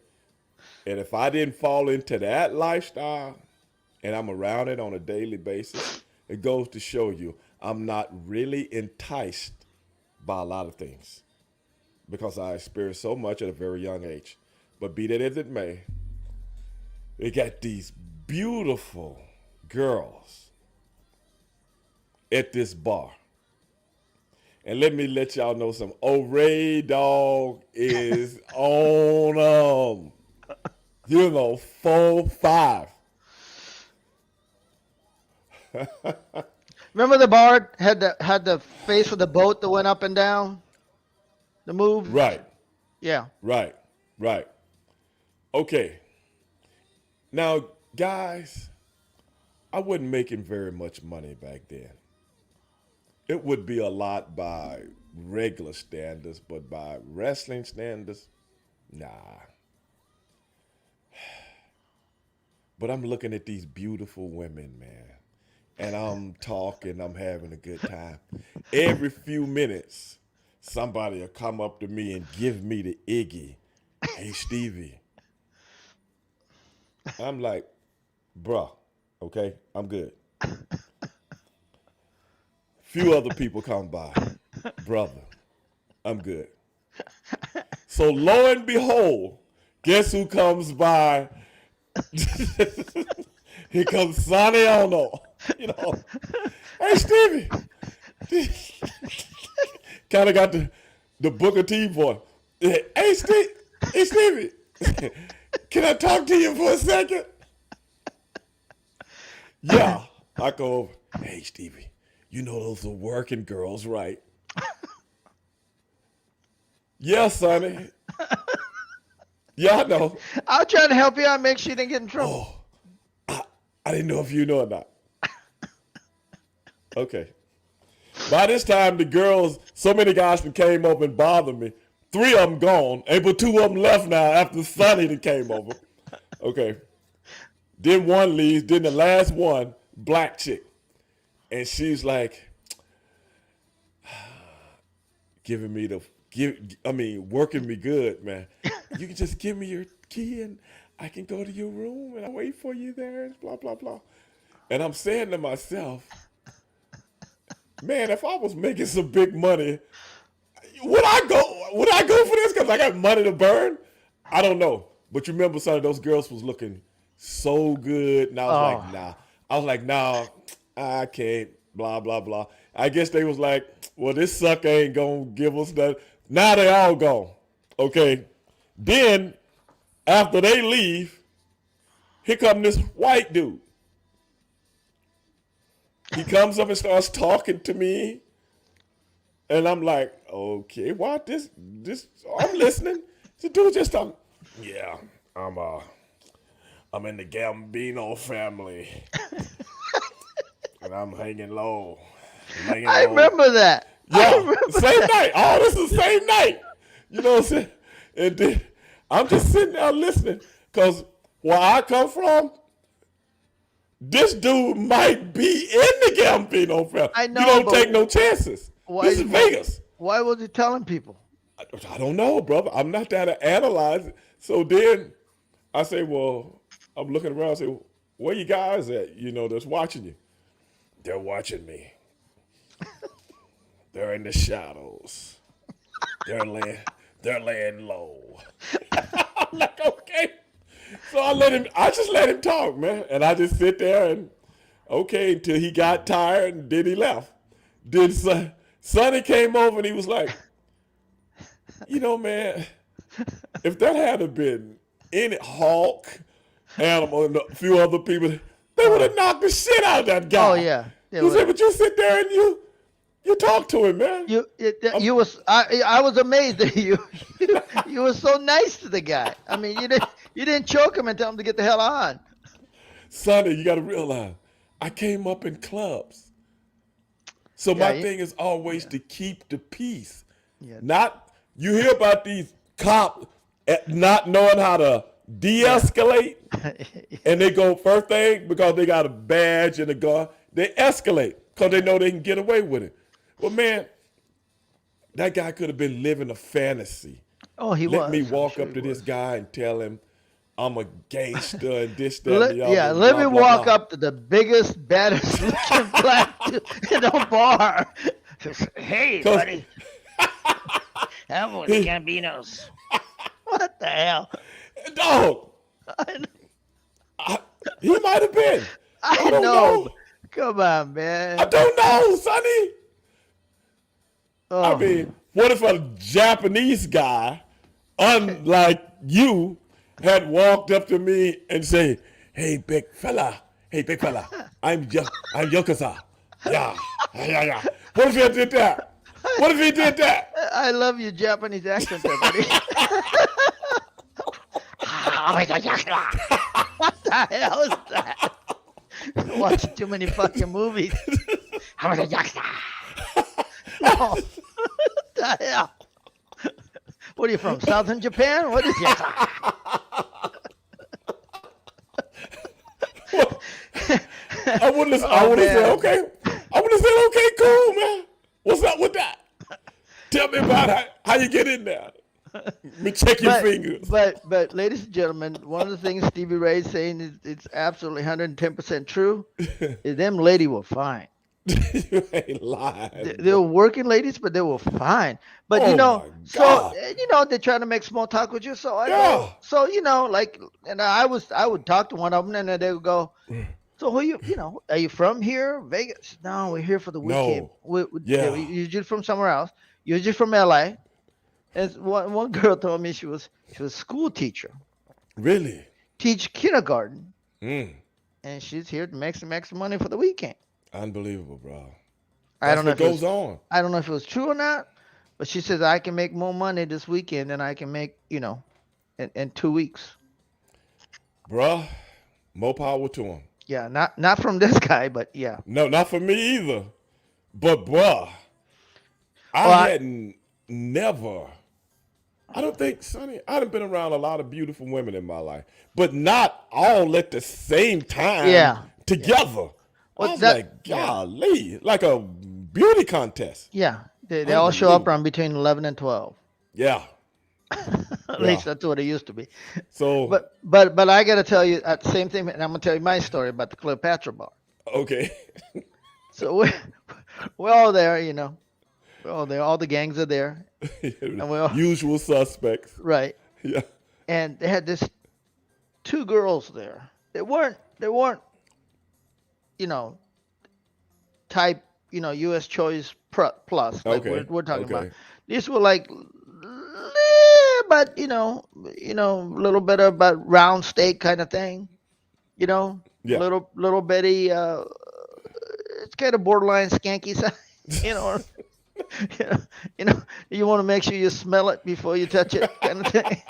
A: and if I didn't fall into that lifestyle, and I'm around it on a daily basis, it goes to show you I'm not really enticed by a lot of things because I experienced so much at a very young age. But be that as it may, they got these beautiful girls at this bar. And let me let y'all know something. Ray Dog is on them. You know, 4, 5.
B: Remember the bar had the face of the boat that went up and down, the move.
A: Right,
B: Yeah.
A: right, right. Okay. Now, guys, I wasn't making very much money back then. It would be a lot by regular standards, but by wrestling standards, nah. But I'm looking at these beautiful women, man. And I'm talking, I'm having a good time. Every few minutes, somebody will come up to me and give me the Iggy. Hey, Stevie. I'm like, bruh, okay, I'm good. Few other people come by. Brother, I'm good. So lo and behold, guess who comes by? Here comes Sonny Onoo. You know, hey Stevie. Kind of got the Booker T voice. Hey Steve, hey Stevie. Can I talk to you for a second? Yeah. I go over. Hey Stevie, you know those are working girls, right? Yeah, Sonny. Yeah, I know.
B: I'll try to help you out, make sure you didn't get in trouble.
A: Oh, I didn't know if you know or not. Okay. By this time, the girls, so many guys that came over and bothered me. 3 of them gone, but 2 of them left now after Sonny that came over. Okay. Then one leaves. Then the last one, black chick, and she's like, giving me working me good, man. You can just give me your key and I can go to your room and I'll wait for you there and blah, blah, blah. And I'm saying to myself, man, if I was making some big money, would I go for this because I got money to burn? I don't know. But you remember some of those girls was looking so good. And I was like, nah. I was like, nah, I can't, blah, blah, blah. I guess they was like, well, this sucker ain't going to give us that. Now they all gone. Okay. Then, after they leave, here come this white dude. He comes up and starts talking to me. And I'm like, okay, what? This, I'm listening. The dude just talking. Yeah, I'm in the Gambino family. And I'm hanging low.
B: I remember that.
A: Yeah, same night. Oh, this is the same night. You know what I'm saying? And then I'm just sitting there listening. Because where I come from, this dude might be in the Gambino family.
B: I know,
A: you don't take no chances. This is Vegas.
B: Why was he telling people?
A: I don't know, brother. I'm not there to analyze it. So then I say, well, I'm looking around and say, where you guys at, that's watching you? They're watching me. They're in the shadows. They're laying low. I'm like, okay. So I just let him talk, man. And I just sit there and, okay, until he got tired and then he left. Then Sonny came over and he was like, man, if that had been any Hawk, Animal, and a few other people, they would have knocked the shit out of that guy.
B: Oh, yeah.
A: You said, but you sit there and you talk to him, man.
B: I was amazed that you were so nice to the guy. I mean, you didn't choke him and tell him to get the hell on.
A: Sonny, you got to realize, I came up in clubs. So my thing is always to keep the peace. Yeah. Not, you hear about these cops not knowing how to de-escalate, and they go first thing because they got a badge and a gun, they escalate because they know they can get away with it. Well, man, that guy could have been living a fantasy.
B: Oh, he was.
A: Let me walk up to this guy and tell him I'm a gangster and this, that, and the other.
B: Yeah, let me walk up to the biggest, baddest looking black dude in the bar. Hey, buddy. I'm one of the Gambinos. What the hell?
A: Dog. He might have been.
B: I don't know. Come on, man.
A: I don't know, Sonny.
B: Oh.
A: I mean, what if a Japanese guy, unlike you, had walked up to me and say, hey, big fella, I'm Yokoza. Yeah. What if he did that? What if he did that?
B: I love your Japanese accent there, buddy. What the hell is that? Watching too many fucking movies. No. What the hell? What are you from? Southern Japan? What is it?
A: I
B: Oh
A: would have said,
B: man.
A: okay. I would have said, okay, cool, man. What's up with that? Tell me about how you get in there. Let me check your
B: But
A: fingers.
B: ladies and gentlemen, one of the things Stevie Ray is saying is it's absolutely 110% true. Is them lady were fine.
A: You ain't lying,
B: They
A: bro.
B: were working ladies, but they were fine. But
A: Oh my
B: so
A: God.
B: they're trying to make small talk with you. So I go,
A: Yeah.
B: so like, and I would talk to one of them, and then they would go, so who are you from here, Vegas? No, we're here for the weekend.
A: No.
B: They were
A: Yeah.
B: usually from somewhere else. Usually from LA. And one girl told me she was a school teacher,
A: Really?
B: teach kindergarten,
A: Mm.
B: and she's here to make some extra money for the weekend.
A: Unbelievable, bro.
B: I
A: That's
B: don't know
A: what
B: if it
A: goes
B: was
A: on.
B: I don't know if it was true or not, but she says I can make more money this weekend than I can make, in 2 weeks.
A: Bruh, more power to him.
B: Yeah, not from this guy, but yeah.
A: No, not for me either. But bruh, I
B: Well,
A: hadn't never. I don't think, Sonny, I've been around a lot of beautiful women in my life, but not all at the same time
B: yeah, yeah.
A: together. I
B: Well,
A: was like,
B: yeah,
A: golly, like a beauty contest.
B: yeah. They all show up around
A: Unbelievable.
B: between 11 and 12.
A: Yeah,
B: At
A: yeah.
B: least that's what it used to be.
A: So,
B: But I got to tell you the same thing, and I'm gonna tell you my story about the Cleopatra bar.
A: okay.
B: So we're all there, we're all there. All the gangs are there, and we're all
A: Usual suspects.
B: right.
A: Yeah.
B: And they had this two girls there. They weren't you know type U.S. choice plus like we're
A: Okay.
B: we're talking about.
A: Okay.
B: These were like, but a little bit of about round steak kind of thing.
A: Yeah.
B: Little bitty. It's kind of borderline skanky size. You know, you know, you want to make sure you smell it before you touch it, kind of thing,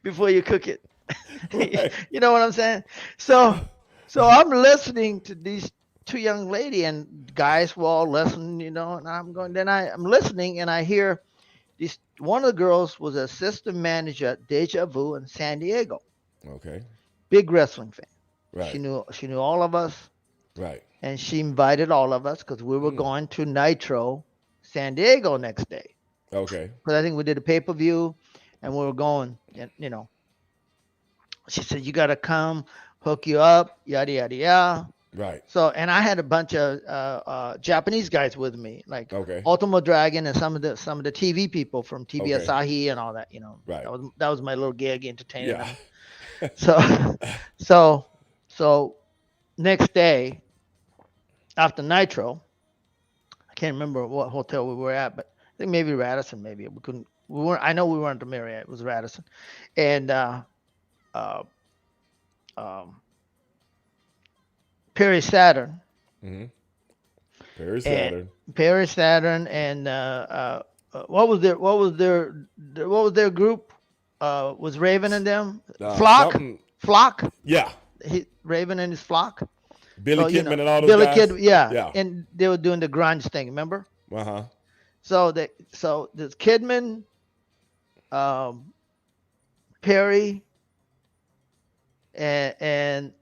B: before you cook it.
A: Right.
B: You know what I'm saying? So I'm listening to these two young lady and guys were all listening, and I'm going. Then I'm listening and I hear these. One of the girls was an assistant manager at Deja Vu in San Diego.
A: Okay.
B: Big wrestling fan. She
A: Right.
B: knew all of us,
A: Right.
B: and she invited all of us because we were
A: Mm.
B: going to Nitro, San Diego next day.
A: Okay.
B: Because I think we did a pay per view, and we were going. And she said you got to come, hook you up, yada yada yada.
A: Right.
B: So, and I had a bunch of Japanese guys with me, like
A: Okay.
B: Ultimo Dragon and some of the TV people from TV
A: Okay.
B: Asahi and all that.
A: Right.
B: That was my little gig, entertaining
A: Yeah.
B: them. So, so, so next day after Nitro, I can't remember what hotel we were at, but I think maybe Radisson. Maybe we couldn't. We weren't. I know we weren't at the Marriott. It was Radisson, and uh, um, Perry Saturn
A: Mm-hmm. Very
B: and
A: Saturn.
B: Perry Saturn and what was their group? Was Raven and them Flock?
A: Something.
B: Flock?
A: Yeah.
B: Raven and his flock.
A: Billy
B: So
A: Kidman and all those
B: Billy
A: guys.
B: Kid, yeah,
A: Yeah.
B: and they were doing the grunge thing. Remember?
A: Uh huh.
B: So there's Kidman, Perry, and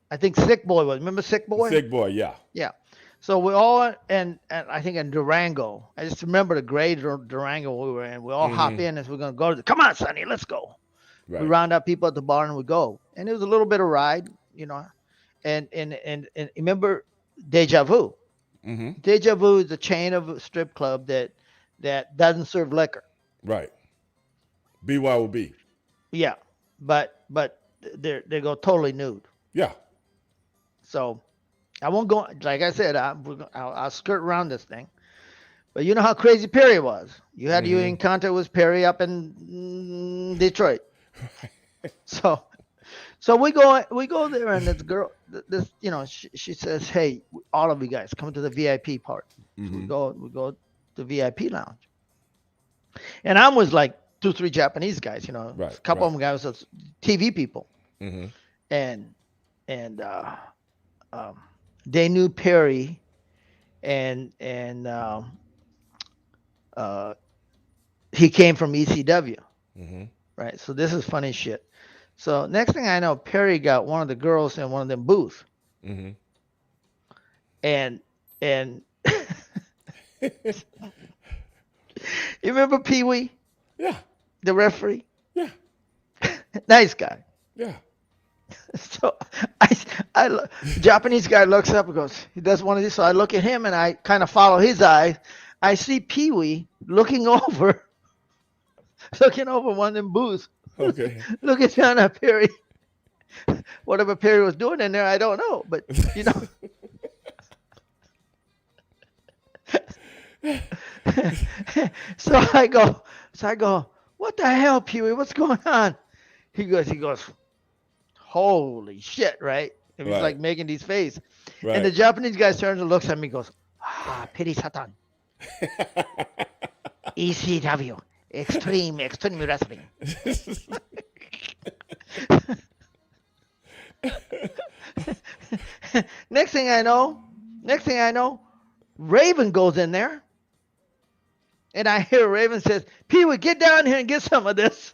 B: I think Sick Boy was. Remember Sick Boy?
A: Sick boy. Yeah.
B: Yeah. So we all and I think in Durango. I just remember the gray Durango we were in. We all hop in as we're gonna go. Come on, Sonny, let's go.
A: Right.
B: We round up people at the bar and we go. And it was a little bit of ride. And remember Deja Vu.
A: Mm-hmm.
B: Deja Vu is a chain of a strip club that doesn't serve liquor.
A: Right. BYOB.
B: Yeah, but they go totally nude.
A: Yeah.
B: So I won't go. Like I said, I'll skirt around this thing. But you know how crazy Perry was. You had your encounter with Perry up in Detroit. So we go there, and this girl, she says, "Hey, all of you guys, come to the VIP part." So we go to the VIP lounge, and I'm with like 2-3 Japanese guys,
A: Right,
B: a couple
A: right.
B: of them guys was TV people,
A: Mm-hmm.
B: and they knew Perry, and he came from ECW,
A: Mm-hmm.
B: right? So this is funny shit. So next thing I know, Perry got one of the girls in one of them booths,
A: Mm-hmm.
B: and you remember Pee Wee,
A: Yeah.
B: the referee,
A: Yeah.
B: nice guy.
A: Yeah.
B: So I, Japanese guy looks up and goes, he does one of these. So I look at him and I kind of follow his eyes. I see Pee Wee looking over, looking over one of them booths,
A: Okay.
B: looking down at Perry. Whatever Perry was doing in there, I don't know. But you know, so I go, what the hell, Pee Wee? What's going on? He goes, holy shit, right? And he's like
A: Right.
B: making these faces. And the
A: Right.
B: Japanese guy turns and looks at me and goes, Peri Satan, ECW, extreme wrestling. next thing I know, Raven goes in there. And I hear Raven says, Pee Wee, get down here and get some of this.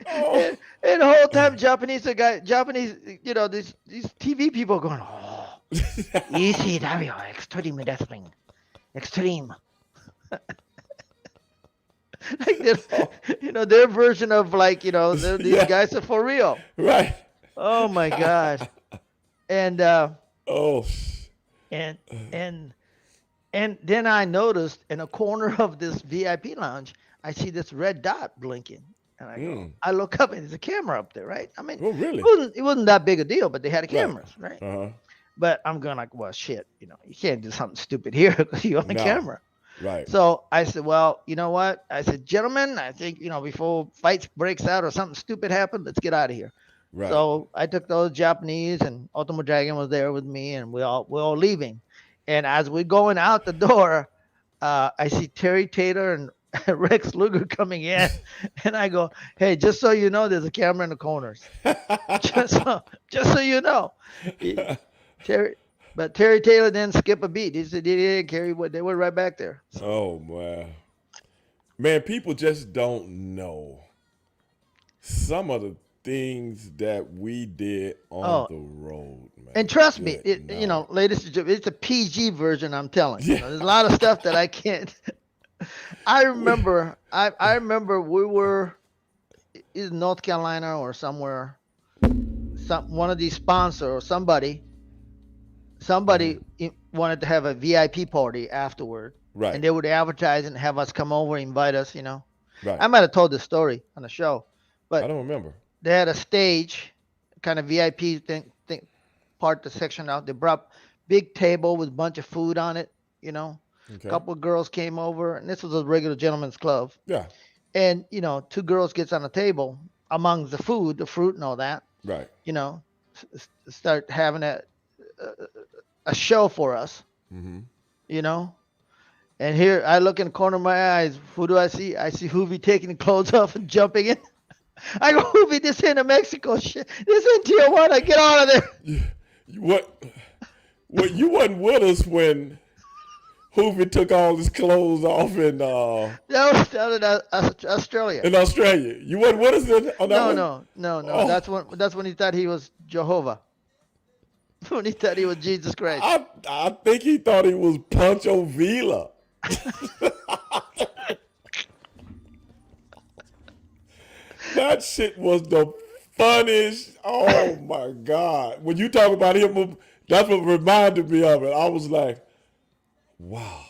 A: Oh.
B: And the whole time, Japanese, these TV people going, oh, ECW, extreme wrestling, extreme. Like this, their version of these
A: Yeah.
B: guys are for real.
A: Right.
B: Oh my God. And
A: Oh.
B: and and and then I noticed in a corner of this VIP lounge, I see this red dot blinking. And I look up and there's a camera up there, right? I mean,
A: Oh, really?
B: it wasn't that big a deal, but they had cameras, right?
A: Uh-huh.
B: But I'm going like, well, shit, you can't do something stupid here because you're on the
A: No.
B: camera.
A: Right.
B: So I said, well, you know what? I said, gentlemen, I think, before fights breaks out or something stupid happens, let's get out of here.
A: Right.
B: So I took those Japanese and Ultimo Dragon was there with me and we're all leaving. And as we're going out the door, I see Terry Taylor and Rex Luger coming in, and I go, "Hey, just so you know, there's a camera in the corners. just so you know." Terry Taylor didn't skip a beat. He said he didn't care what they were right back there. So,
A: Oh, wow. Man, people just don't know some of the things that we did on the road, man.
B: and trust me,
A: Good night.
B: ladies and gentlemen, it's a PG version. I'm telling you.
A: Yeah.
B: There's a lot of stuff that I can't. I remember we were in North Carolina or somewhere. One of these sponsors or somebody wanted to have a VIP party afterward,
A: Right.
B: and they would advertise and have us come over, invite us.
A: Right.
B: I might have told this story on the show,
A: I
B: but
A: don't remember.
B: they had a stage, kind of VIP thing part the section out. They brought big table with a bunch of food on it.
A: Okay.
B: A couple of girls came over, and this was a regular gentleman's club.
A: Yeah.
B: And two girls gets on the table among the food, the fruit, and all that.
A: Right.
B: Start having a show for us.
A: Mm-hmm.
B: And here I look in the corner of my eyes. Who do I see? I see Hoovy taking the clothes off and jumping in. I go, Hoovy, this ain't a Mexico shit. This ain't Tijuana. Get out of there.
A: What? You wasn't with us when Hoovy took all his clothes off in
B: That was down in Australia.
A: Australia. You wasn't with us on that one?
B: No.
A: Oh.
B: That's when he thought he was Jehovah. When he thought he was Jesus Christ.
A: I think he thought he was Pancho Villa. That shit was the funniest. Oh my God. When you talk about him, that's what reminded me of it. I was like, wow.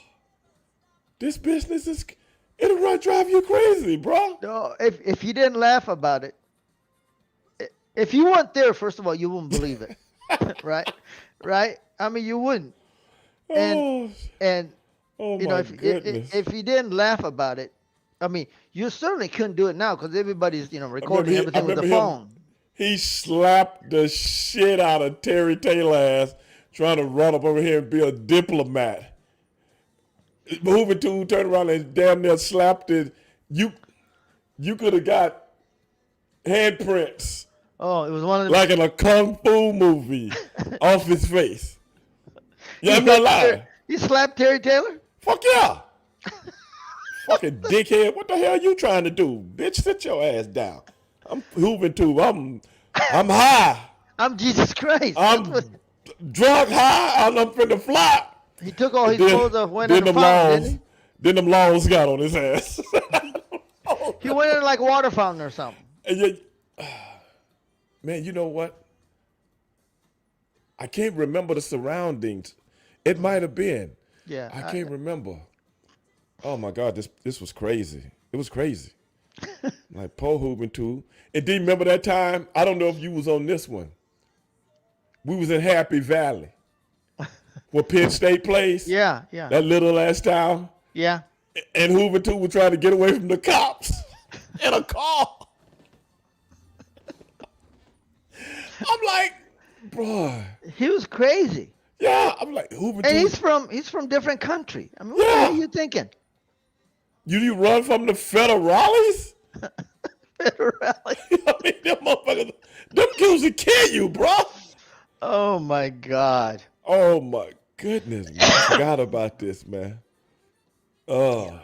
A: This business it'll drive you crazy, bro.
B: No, if you didn't laugh about it, if you weren't there, first of all, you wouldn't believe it. Right? I mean, you wouldn't. And
A: Oh my goodness.
B: if you didn't laugh about it, I mean, you certainly couldn't do it now because everybody's recording everything with the phone.
A: He slapped the shit out of Terry Taylor ass trying to run up over here and be a diplomat. Moving to turned around and damn near slapped it. You could have got handprints
B: Oh, it was one of them.
A: like in a kung fu movie off his face. Yeah, I'm not lying.
B: You slapped Terry Taylor?
A: Fuck yeah. Fucking dickhead. What the hell you trying to do? Bitch, sit your ass down. I'm hooving too. I'm high.
B: I'm Jesus Christ. That's what
A: I'm drunk high. I'm finna fly.
B: he took all
A: And
B: his clothes off, went in the
A: them
B: fountain, didn't
A: laws, then them laws got on his ass.
B: he? He went in like water fountain or something.
A: And you, man, you know what? I can't remember the surroundings. It might have been.
B: Yeah.
A: I can't remember. Oh my God, this was crazy. It was crazy. Like pole hooping too. And do you remember that time? I don't know if you was on this one. We was in Happy Valley, where Penn State plays.
B: Yeah, yeah.
A: That little ass town.
B: Yeah.
A: And Hoover too was trying to get away from the cops in a car. I'm like, bro.
B: He was crazy.
A: Yeah, I'm like Hoover
B: And
A: too.
B: he's from different country. I mean, what the
A: Yeah.
B: hell are you thinking?
A: You run from the federales?
B: Federale.
A: I mean, them motherfuckers, them kids will kill you, bro.
B: Oh my God.
A: Oh my goodness, man. I forgot about this, man. Oh,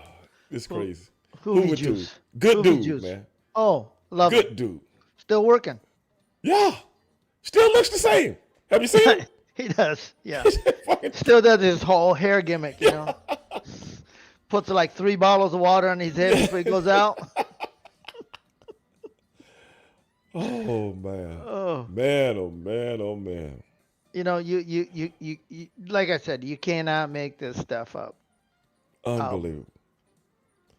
A: it's crazy.
B: Hoovy
A: Hoover
B: juice.
A: too. Good
B: Hoovy
A: dude,
B: juice.
A: man.
B: Oh, love
A: Good
B: it.
A: dude.
B: Still working.
A: Yeah. Still looks the same. Have you seen him?
B: He does. Yeah.
A: Fucking-
B: Still does his whole hair gimmick, you know. Puts like 3 bottles of water on his head before he goes out.
A: Oh man.
B: Oh.
A: Man, oh man, oh man.
B: You know, you like I said, you cannot make this stuff up.
A: Unbelievable.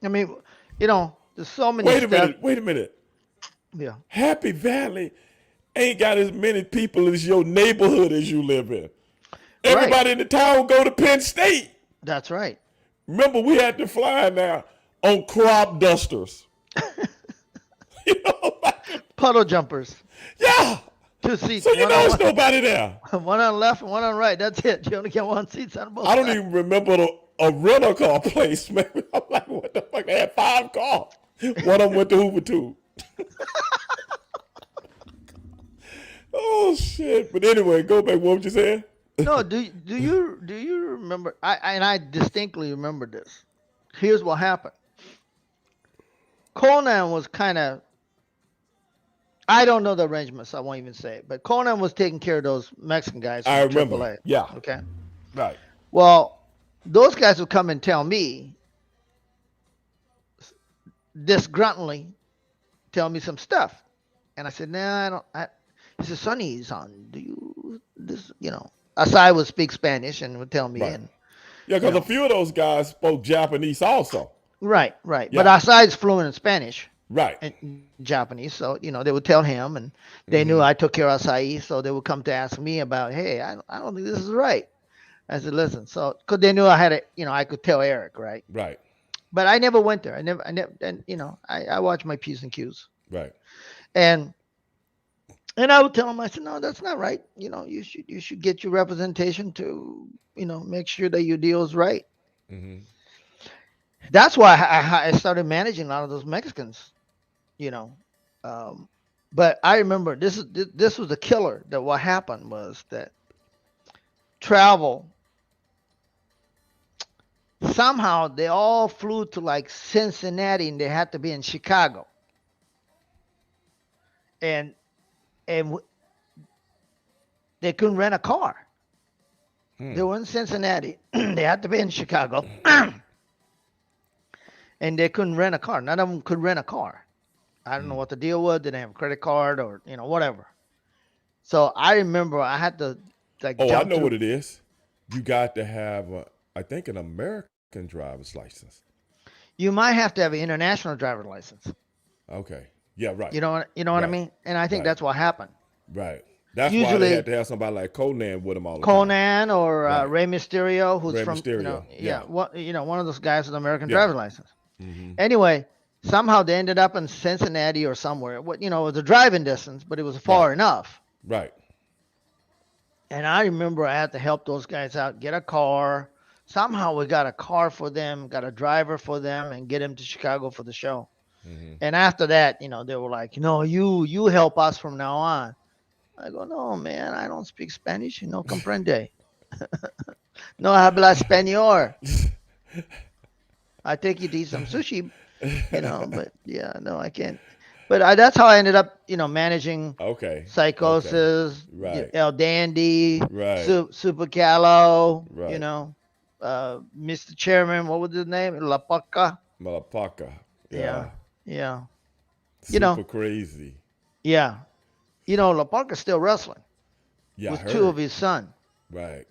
B: I mean, you know, there's so many
A: Wait a minute.
B: Yeah.
A: Happy Valley ain't got as many people as your neighborhood as you live in. Everybody in the town go to Penn State.
B: That's right.
A: Remember, we had to fly now on crop dusters. You know,
B: Puddle jumpers.
A: yeah.
B: 2 seats.
A: So you
B: one
A: know
B: on
A: there's nobody there.
B: one on left and one on right. That's it. You only get 1 seat on both.
A: I don't
B: sides.
A: even remember a rental car place, man. I'm like, what the fuck? They had 5 cars. One of them went to Hoover too. Oh shit! But anyway, go back. What was you saying?
B: No, do you remember? I distinctly remember this. Here's what happened. Conan was kind of. I don't know the arrangements. So I won't even say it. But Conan was taking care of those Mexican guys. From
A: I remember.
B: AAA.
A: Yeah.
B: Okay.
A: Right.
B: Well, those guys would come and tell me, disgruntledly, tell me some stuff, and I said, "Nah, I don't." He said, "Sonny's on. Do you this? You know." Asai would speak Spanish and would tell me.
A: Right.
B: And
A: Yeah, because a few of those guys spoke Japanese also.
B: right.
A: Yeah.
B: But Asai's fluent in Spanish
A: Right.
B: and Japanese, so you know they would tell him, and they knew I took care of Asai, so they would come to ask me about, "Hey, I don't think this is right." I said, "Listen," so because they knew I had it, you know, I could tell Eric, right?
A: Right.
B: But I never went there. I never, and you know, I watched my P's and Q's.
A: Right.
B: And I would tell him, I said, no, that's not right. You know, you should get your representation to, you know, make sure that your deal is right.
A: Mm-hmm.
B: That's why I started managing a lot of those Mexicans, you know. But I remember this was the killer. That what happened was that travel, somehow they all flew to like Cincinnati and they had to be in Chicago. And they couldn't rent a car. They were in Cincinnati. They had to be in Chicago. And they couldn't rent a car. None of them could rent a car. I don't know what the deal was. They didn't have a credit card or, you know, whatever. So I remember I had to like
A: Oh, I
B: jump
A: know
B: through.
A: what it is. You got to have, I think, an American driver's license.
B: You might have to have an international driver's license.
A: Okay. Yeah, right.
B: You know what I
A: Right.
B: mean? And I think
A: Right.
B: that's what happened.
A: Right. That's why
B: Usually-
A: they had to have somebody like Conan with them all the time.
B: Conan or
A: Right.
B: Rey Mysterio, who's
A: Rey
B: from
A: Mysterio,
B: you know,
A: yeah.
B: one of those guys with an American
A: Yeah.
B: driver's license.
A: Mm-hmm.
B: Anyway, somehow they ended up in Cincinnati or somewhere. What you know, it was a driving distance, but it was far enough.
A: Right.
B: And I remember I had to help those guys out, get a car. Somehow we got a car for them, got a driver for them, and get them to Chicago for the show.
A: Mm-hmm.
B: And after that, you know, they were like, no, you help us from now on. I go, no, man, I don't speak Spanish. No comprende. No habla español. I take you to eat some sushi, but yeah, no, I can't. But that's how I ended up, managing
A: Okay. Okay.
B: Psychosis,
A: Right.
B: El Dandy,
A: Right.
B: Super Callow,
A: Right.
B: Mr. Chairman, what was his name? La Paca.
A: Malapaka.
B: Yeah,
A: Yeah.
B: yeah. You know,
A: Super crazy.
B: yeah. La Paca's still wrestling
A: Yeah, I
B: with two of
A: heard.
B: his sons.
A: Right.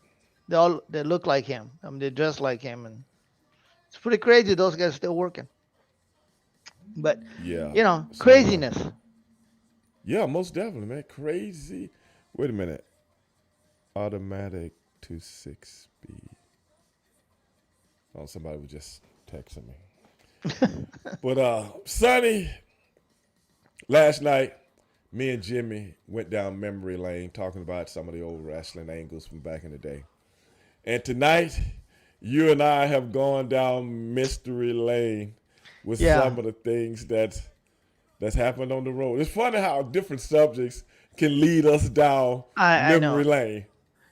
B: They look like him. I mean, they dress like him, and it's pretty crazy. Those guys still working, but
A: Yeah. So
B: craziness.
A: yeah, most definitely, man. Crazy. Wait a minute. Automatic to 6 speed. Oh, somebody was just texting me. But Sonny, last night, me and Jimmy went down memory lane talking about some of the old wrestling angles from back in the day. And tonight, you and I have gone down mystery lane with
B: Yeah,
A: some of the things that's happened on the road. It's funny how different subjects can lead us down
B: I know.
A: memory lane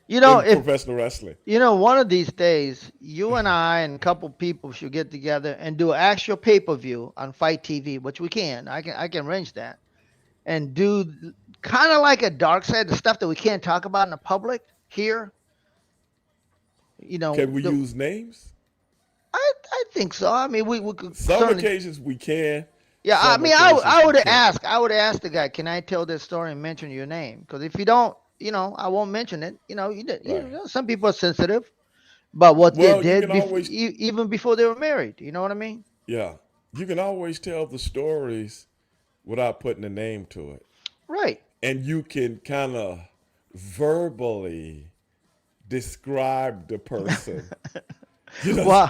A: in
B: If
A: professional wrestling.
B: one of these days, you and I and a couple people should get together and do an actual pay-per-view on Fight TV, which we can. I can arrange that and do kind of like a dark side, the stuff that we can't talk about in the public here.
A: Can we
B: The
A: use names?
B: I think so. I mean, we could
A: Some
B: certainly.
A: occasions we can,
B: Yeah, I
A: some
B: mean, I
A: occasions
B: I
A: we
B: would
A: can't.
B: ask. I would ask the guy, can I tell this story and mention your name? Because if you don't, I won't mention it.
A: Right.
B: Some people are sensitive about what they
A: Well, you
B: did
A: can always,
B: even before they were married. You know what I mean?
A: yeah, you can always tell the stories without putting a name to it.
B: Right.
A: And you can kind of verbally describe the person. You know,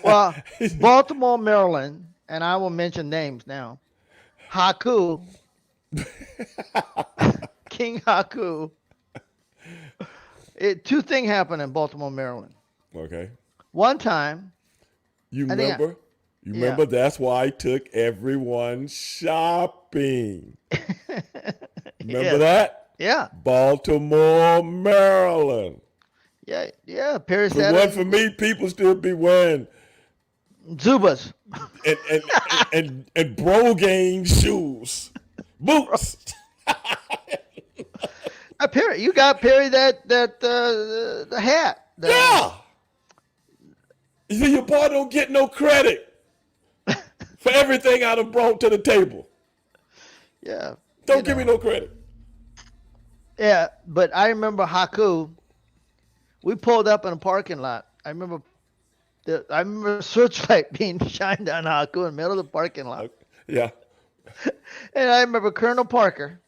B: Well, Baltimore, Maryland, and I will mention names now. Haku, King Haku. Two things happened in Baltimore, Maryland.
A: okay.
B: One time,
A: You
B: I think,
A: remember? You
B: yeah,
A: remember that's why I took everyone shopping. Remember
B: yes,
A: that?
B: yeah,
A: Baltimore, Maryland.
B: yeah. Perry
A: If it wasn't
B: Saturn,
A: for me, people still be wearing
B: Zubas.
A: and and Brogane shoes,
B: Bro,
A: boots.
B: Perry, you got Perry that the hat.
A: Yeah. You see, your boy don't get no credit for everything I done brought to the table.
B: Yeah,
A: Don't give me no credit.
B: yeah. But I remember Haku. We pulled up in a parking lot. I remember searchlight being shined on Haku in the middle of the parking lot.
A: Okay. Yeah.
B: And I remember Colonel Parker.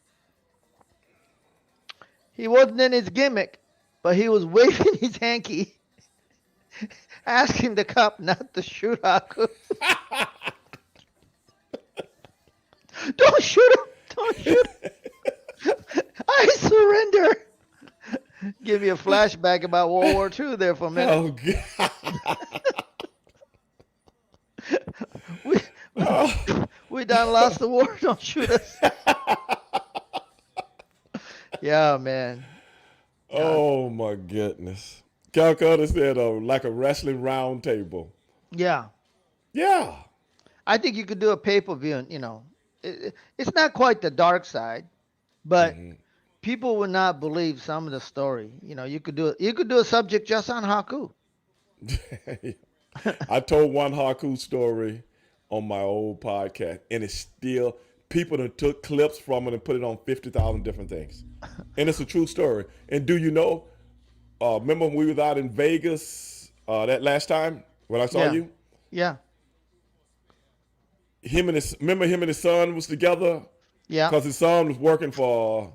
B: He wasn't in his gimmick, but he was waving his hanky, asking the cop not to shoot Haku. Don't shoot him! Don't shoot him! I surrender. Give you a flashback about World War II there for a minute.
A: Oh God.
B: We,
A: Oh.
B: we done lost the war. Don't shoot us. Yeah, man.
A: Oh my goodness. Calcutta said, like a wrestling round table.
B: Yeah.
A: Yeah.
B: I think you could do a pay-per-view and, it's not quite the dark side, but people would not believe some of the story. You could do a subject just on Haku.
A: I told one Haku story on my old podcast, and it's still people that took clips from it and put it on 50,000 different things, and it's a true story. And do you know? Remember when we was out in Vegas that last time when I saw
B: Yeah.
A: you?
B: Yeah.
A: Remember him and his son was together
B: Yeah.
A: because his son was working for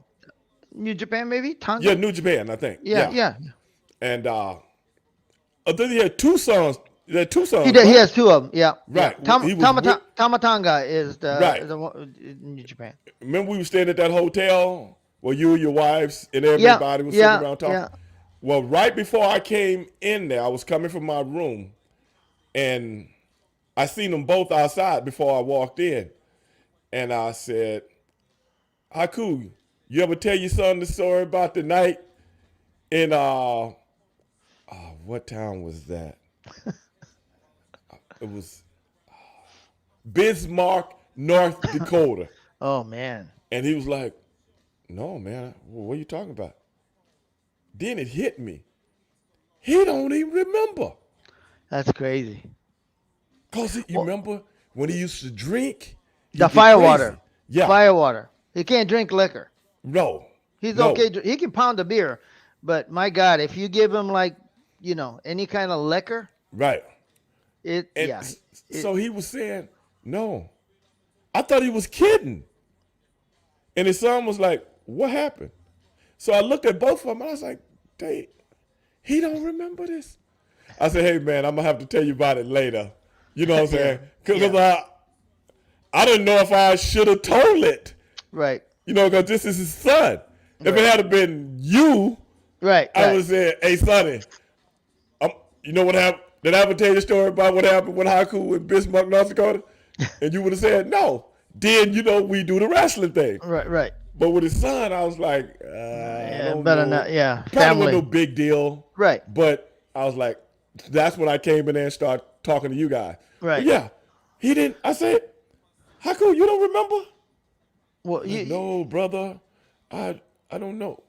B: New Japan, maybe?
A: yeah
B: Tonga?
A: New Japan, I think.
B: Yeah.
A: Yeah,
B: Yeah.
A: and then he had two sons. He had two
B: He
A: sons,
B: did. He
A: right?
B: has two of them. Yeah. Yeah.
A: Right. He was with
B: Tamatanga is the
A: right.
B: the one in New Japan.
A: Remember we were staying at that hotel where you and your wives and
B: Yeah.
A: everybody was sitting
B: Yeah.
A: around talking.
B: Yeah.
A: Well, right before I came in there, I was coming from my room, and I seen them both outside before I walked in, and I said, "Haku, you ever tell your son the story about the night in what town was that? It was Bismarck, North Dakota.
B: Oh man,
A: And he was like, no, man, what are you talking about? Then it hit me. He don't even remember.
B: that's crazy.
A: Because you
B: Well,
A: remember when he used to drink,
B: the
A: he'd get crazy.
B: firewater,
A: Yeah.
B: firewater. He can't drink liquor.
A: No.
B: He's
A: No.
B: okay. He can pound a beer, but my God, if you give him like, any kind of liquor,
A: Right.
B: it
A: And
B: yeah, it
A: so he was saying, no. I thought he was kidding. And his son was like, what happened? So I looked at both of them and I was like, he don't remember this. I said, hey, man, I'm going to have to tell you about it later. You know what I'm
B: yeah,
A: saying? Because
B: yeah,
A: I didn't know if I should have told it.
B: right,
A: You know, because this is his son. If it
B: right,
A: had been you,
B: right,
A: I would
B: right.
A: have said, hey, Sonny, you know what happened? Did I ever tell you the story about what happened with Haku in Bismarck, North Dakota? And you would have said, no. Then, we do the wrestling thing.
B: Right, right.
A: But with his son, I was like, I
B: Yeah,
A: don't
B: better
A: know.
B: not. Yeah,
A: Kind of wasn't no
B: family.
A: big deal.
B: Right,
A: But I was like, that's when I came in there and started talking to you guys. But
B: right.
A: yeah, he didn't. I said, Haku, you don't remember?
B: Well,
A: Like, no, brother, I don't know.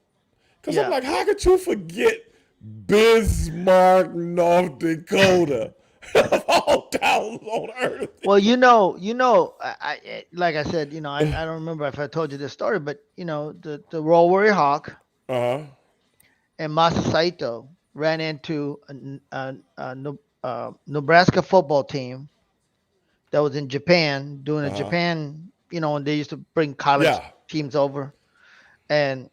A: Because I'm
B: yeah.
A: like, how could you forget Bismarck, North Dakota? Of all towns on earth.
B: Well, like I said, I don't remember if I told you this story, but the Royal Warrior Hawk
A: Uh-huh.
B: and Masa Saito ran into a Nebraska football team that was in Japan doing a
A: Uh-huh.
B: Japan, when they used to bring college
A: Yeah.
B: teams over, and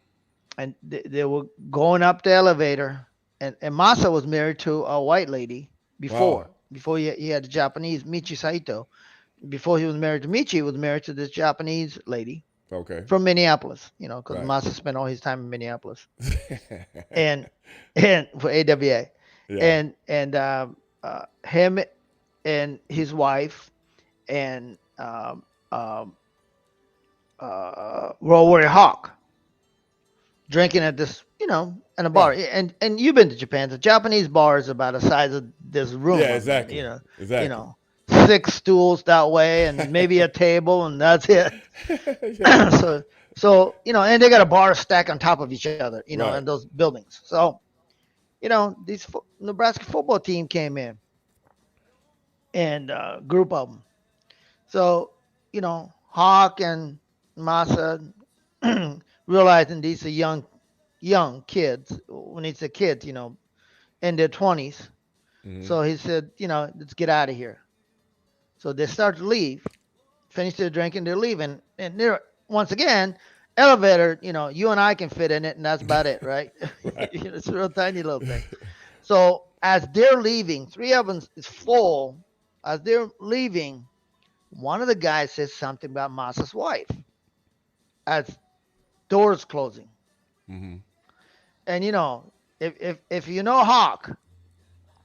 B: they were going up the elevator, and Masa was married to a white lady
A: Wow.
B: before he had a Japanese Michi Saito. Before he was married to Michi, he was married to this Japanese lady
A: Okay.
B: from Minneapolis, because
A: Right.
B: Masa spent all his time in Minneapolis and and for AWA,
A: Yeah.
B: and him and his wife and Royal Warrior Hawk drinking at this, in a bar.
A: Right.
B: And you've been to Japan. The Japanese bar is about the size of this room.
A: Yeah,
B: I mean,
A: exactly. Exactly.
B: 6 stools that way, and maybe a table, and that's it.
A: Yeah.
B: And they got a bar stacked on top of each other, in
A: Right.
B: those buildings. So, these Nebraska football team came in, and group of them. So, Hawk and Masa realizing these are young kids. When he said kids, in their 20s.
A: Mm-hmm.
B: So he said, let's get out of here. So they start to leave, finish their drinking, they're leaving, and they're once again elevator. You and I can fit in it, and that's about it, right?
A: Right.
B: It's a real tiny little thing. So as they're leaving, 3 of them is full. As they're leaving, one of the guys says something about Masa's wife as doors closing.
A: Mm-hmm.
B: And if you know Hawk,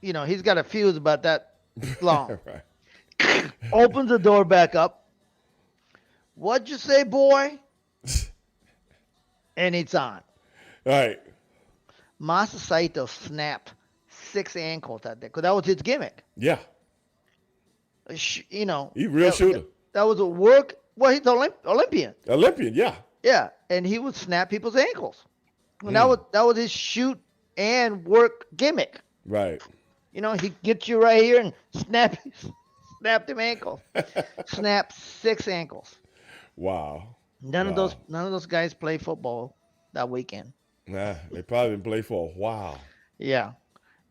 B: he's got a fuse about that long.
A: Right.
B: Opens the door back up. What'd you say, boy? And it's on.
A: Right.
B: Masa Saito snapped 6 ankles that day because that was his gimmick.
A: Yeah. He real
B: that,
A: shooter.
B: that was a work. Well, he's an Olympian.
A: Olympian, yeah.
B: Yeah, and he would snap people's ankles. And
A: Mm.
B: that was his shoot and work gimmick.
A: Right.
B: He gets you right here and snap them ankles. Snap 6 ankles.
A: Wow.
B: None of
A: Wow.
B: those guys play football that weekend.
A: Nah, they probably didn't play for a while.
B: Yeah,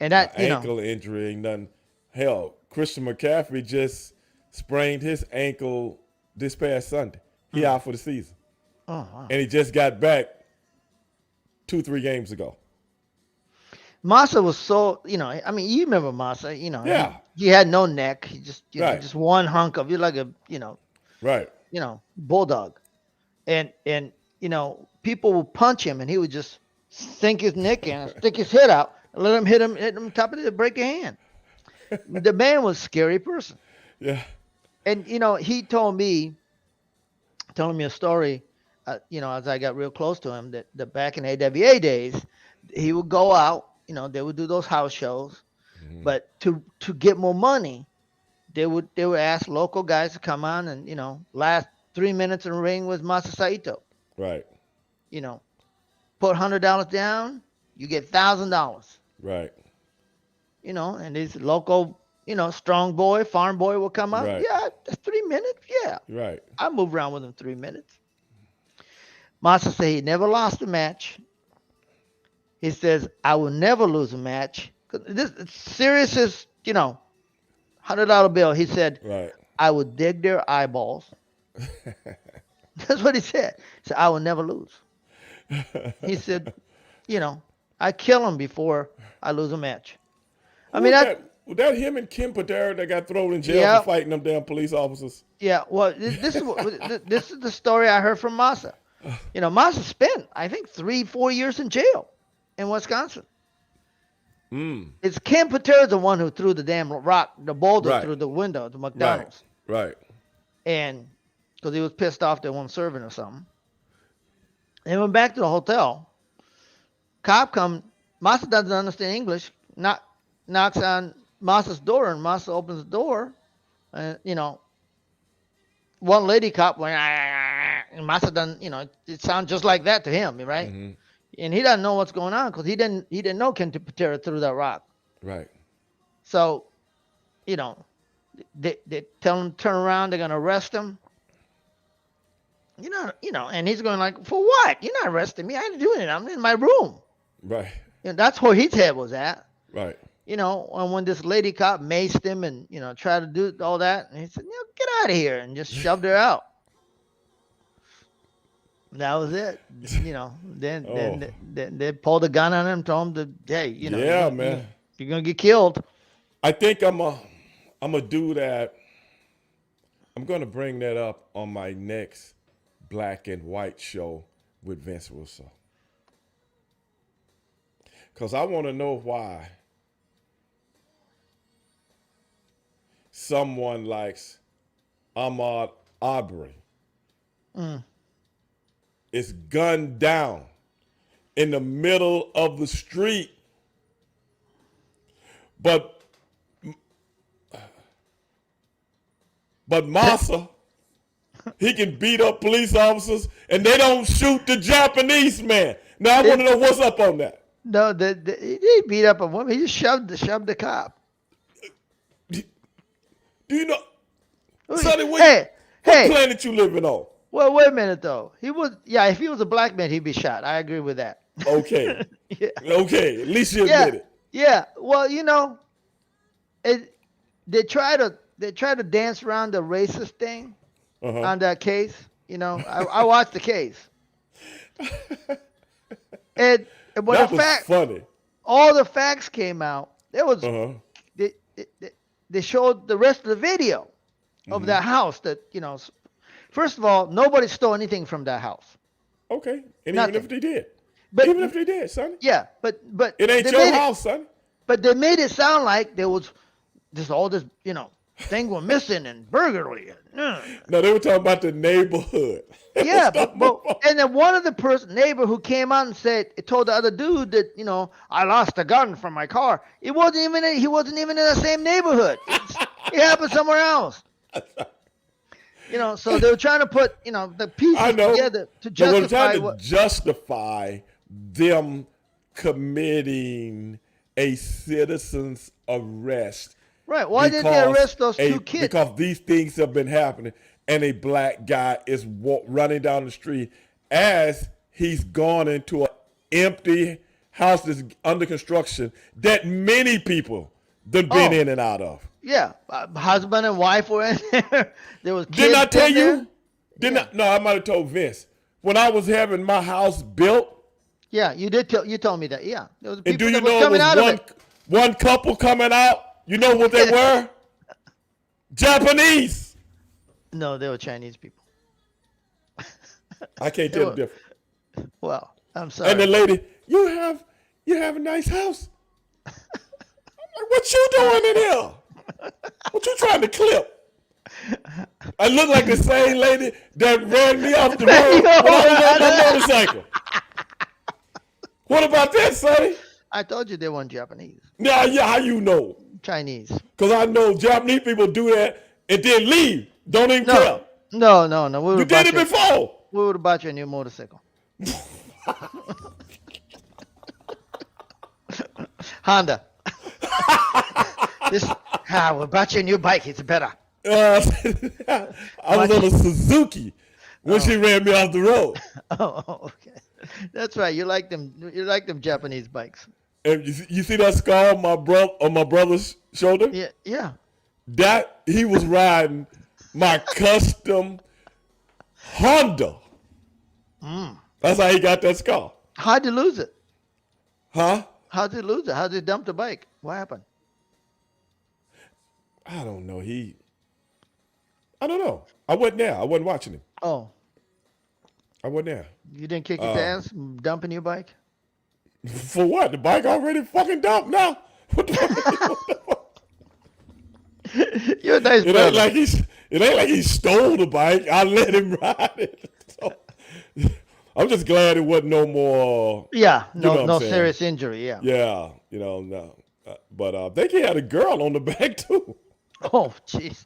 B: and that
A: Ankle injury ain't nothing. Hell, Christian McCaffrey just sprained his ankle this past Sunday. He out for the season.
B: Oh wow.
A: And he just got back 2-3 games ago.
B: Masa was so I mean you remember Masa
A: Yeah.
B: he had no neck. He just
A: Right.
B: just one hunk of you like a
A: Right.
B: bulldog, and people would punch him and he would just sink his neck in and stick his head out and let him hit him top of it, break your hand. The man was a scary person.
A: Yeah.
B: And he telling me a story, as I got real close to him, that back in AWA days, he would go out, they would do those house shows,
A: Mm-hmm.
B: but to get more money, they would ask local guys to come on and last 3 minutes in the ring with Masa Saito.
A: Right.
B: You know, put $100 down, you get $1,000.
A: Right.
B: And these local strong boy, farm boy will come up.
A: Right.
B: Yeah, that's 3 minutes. Yeah,
A: Right.
B: I move around with him 3 minutes. Masa said he never lost a match. He says, I will never lose a match. This serious as, $100 bill. He said,
A: Right.
B: I would dig their eyeballs. That's what he said. He said, I will never lose. He said, I kill him before I lose a match. I mean,
A: was that him and Kim Patera that got thrown in jail
B: Yeah.
A: for fighting them damn police officers?
B: yeah. Well, this is the story I heard from Masa. Masa spent, I think, 3-4 years in jail in Wisconsin. It's Kim Patera the one who threw the damn rock, the boulder
A: Right.
B: through the window at the McDonald's.
A: Right.
B: And because he was pissed off they weren't serving or something. They went back to the hotel. Cop come. Masa doesn't understand English. Knocks on Masa's door, and Masa opens the door. And one lady cop went, "Ah," and Masa doesn't. It sounds just like that to him, right?
A: Mm-hmm.
B: And he doesn't know what's going on because he didn't know Ken Patera threw that rock.
A: Right.
B: So, they tell him to turn around. They're gonna arrest him. And he's going like, for what? You're not arresting me. I didn't do anything. I'm in my room.
A: Right.
B: That's where his head was at.
A: Right.
B: And when this lady cop maced him and, tried to do all that, and he said, get out of here, and just shoved her out. That was it. Then they pulled a gun on him, told him to, hey,
A: Yeah, man.
B: you're going to get killed.
A: I think I'm a do that. I'm gonna bring that up on my next Black and White show with Vince Russo. Because I want to know why someone like Ahmaud Arbery is gunned down in the middle of the street. But Masa, he can beat up police officers and they don't shoot the Japanese man. Now I want to know what's up on that.
B: No, he didn't beat up a woman. He just shoved the cop.
A: Do you know, Sonny, what
B: Hey,
A: planet you living on?
B: well, wait a minute though. If he was a black man, he'd be shot. I agree with that.
A: Okay.
B: Yeah.
A: Okay, at least you admit it.
B: Yeah. Well, they try to dance around the racist thing on that case. I watched the case. And when
A: That was funny.
B: all the facts came out, there was they showed the rest of the video of that house that, first of all, nobody stole anything from that house.
A: Okay, and
B: Nothing.
A: even if they did.
B: But
A: even if they did, Sonny.
B: yeah, but
A: It ain't
B: they
A: your
B: made
A: house, Sonny.
B: But they made it sound like there was all this, thing were missing and burglary.
A: No, they were talking about the neighborhood.
B: Yeah, but and then one of the neighbor who came out and told the other dude that I lost a gun from my car. He wasn't even in the same neighborhood. It happened somewhere else. So they were trying to put the pieces together to
A: They were
B: justify
A: trying to justify them committing a citizen's arrest.
B: Right? Why didn't they arrest those two kids?
A: Because these things have been happening, and a black guy is running down the street as he's gone into an empty house that's under construction that many people done been in and out of.
B: Yeah, husband and wife were in there. There was kids.
A: Didn't I tell
B: in
A: you?
B: there.
A: No, I might have told Vince when I was having my house built.
B: Yeah, you did. You told me that. Yeah, there was
A: And
B: people
A: do you
B: that were
A: know it
B: coming out of
A: was
B: it.
A: one couple coming out? You know what they were? Japanese.
B: No, they were Chinese people.
A: I can't tell the difference.
B: Well, I'm sorry.
A: And the lady, you have a nice house. I'm like, what you doing in here? What you trying to clip? I look like the same lady that ran me off the road when I was on my motorcycle. What about that, Sonny?
B: I told you they weren't Japanese.
A: Yeah, how you know?
B: Chinese.
A: Because I know Japanese people do that and then leave. Don't even care.
B: No.
A: You did it before.
B: We would have bought you a new motorcycle. Honda. We bought you a new bike. It's better.
A: I was on a Suzuki when she ran me off the road.
B: Okay. That's right. You like them. You like them Japanese bikes.
A: And you see that scar on my brother's shoulder?
B: Yeah.
A: That he was riding my custom Honda. That's how he got that scar.
B: How'd you lose it?
A: Huh?
B: How'd you lose it? How'd you dump the bike? What happened?
A: I don't know. I don't know. I wasn't there. I wasn't watching him.
B: Oh.
A: I wasn't there.
B: You didn't kick your pants dumping your bike?
A: For what? The bike already fucking dumped now? What the fuck?
B: You're a nice
A: It ain't like he stole the bike. I let him ride it. So, I'm just glad it wasn't no more.
B: Yeah,
A: no
B: no serious injury. Yeah.
A: Yeah, no. But they had a girl on the back too.
B: Oh, jeez.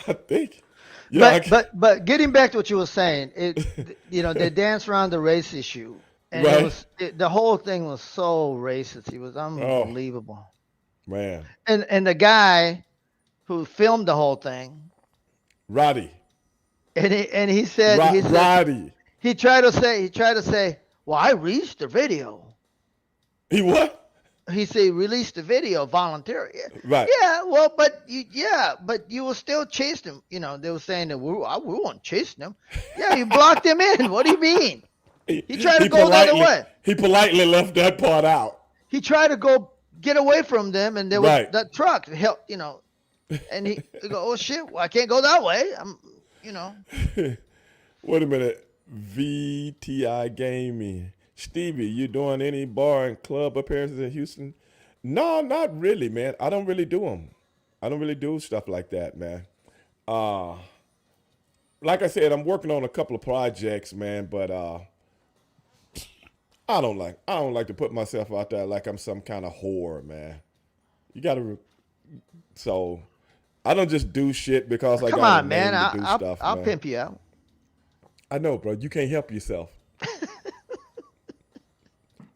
A: I think. Yeah,
B: but getting back to what you were saying, they danced around the race issue, and
A: right.
B: The whole thing was so racist. It was unbelievable.
A: Man.
B: And the guy who filmed the whole thing,
A: Roddy.
B: And he said
A: Roddy.
B: He tried to say, well, I released the video.
A: He what?
B: He said release the video voluntarily.
A: Right.
B: Yeah, well, but you were still chasing him. They were saying that we weren't chasing him. Yeah, you blocked him in. What do you mean? He tried to go the other way.
A: He politely left that part out.
B: He tried to go get away from them, and there was that truck help, and he go, oh shit, well, I can't go that way.
A: Wait a minute. VTI Gaming. Stevie, you doing any bar and club appearances in Houston? No, not really, man. I don't really do them. I don't really do stuff like that, man. Like I said, I'm working on a couple of projects, man, but I don't like to put myself out there like I'm some kind of whore, man. You gotta. So I don't just do shit because I got
B: Come on, man.
A: To do stuff,
B: I'll
A: man.
B: pimp you out.
A: I know, bro. You can't help yourself.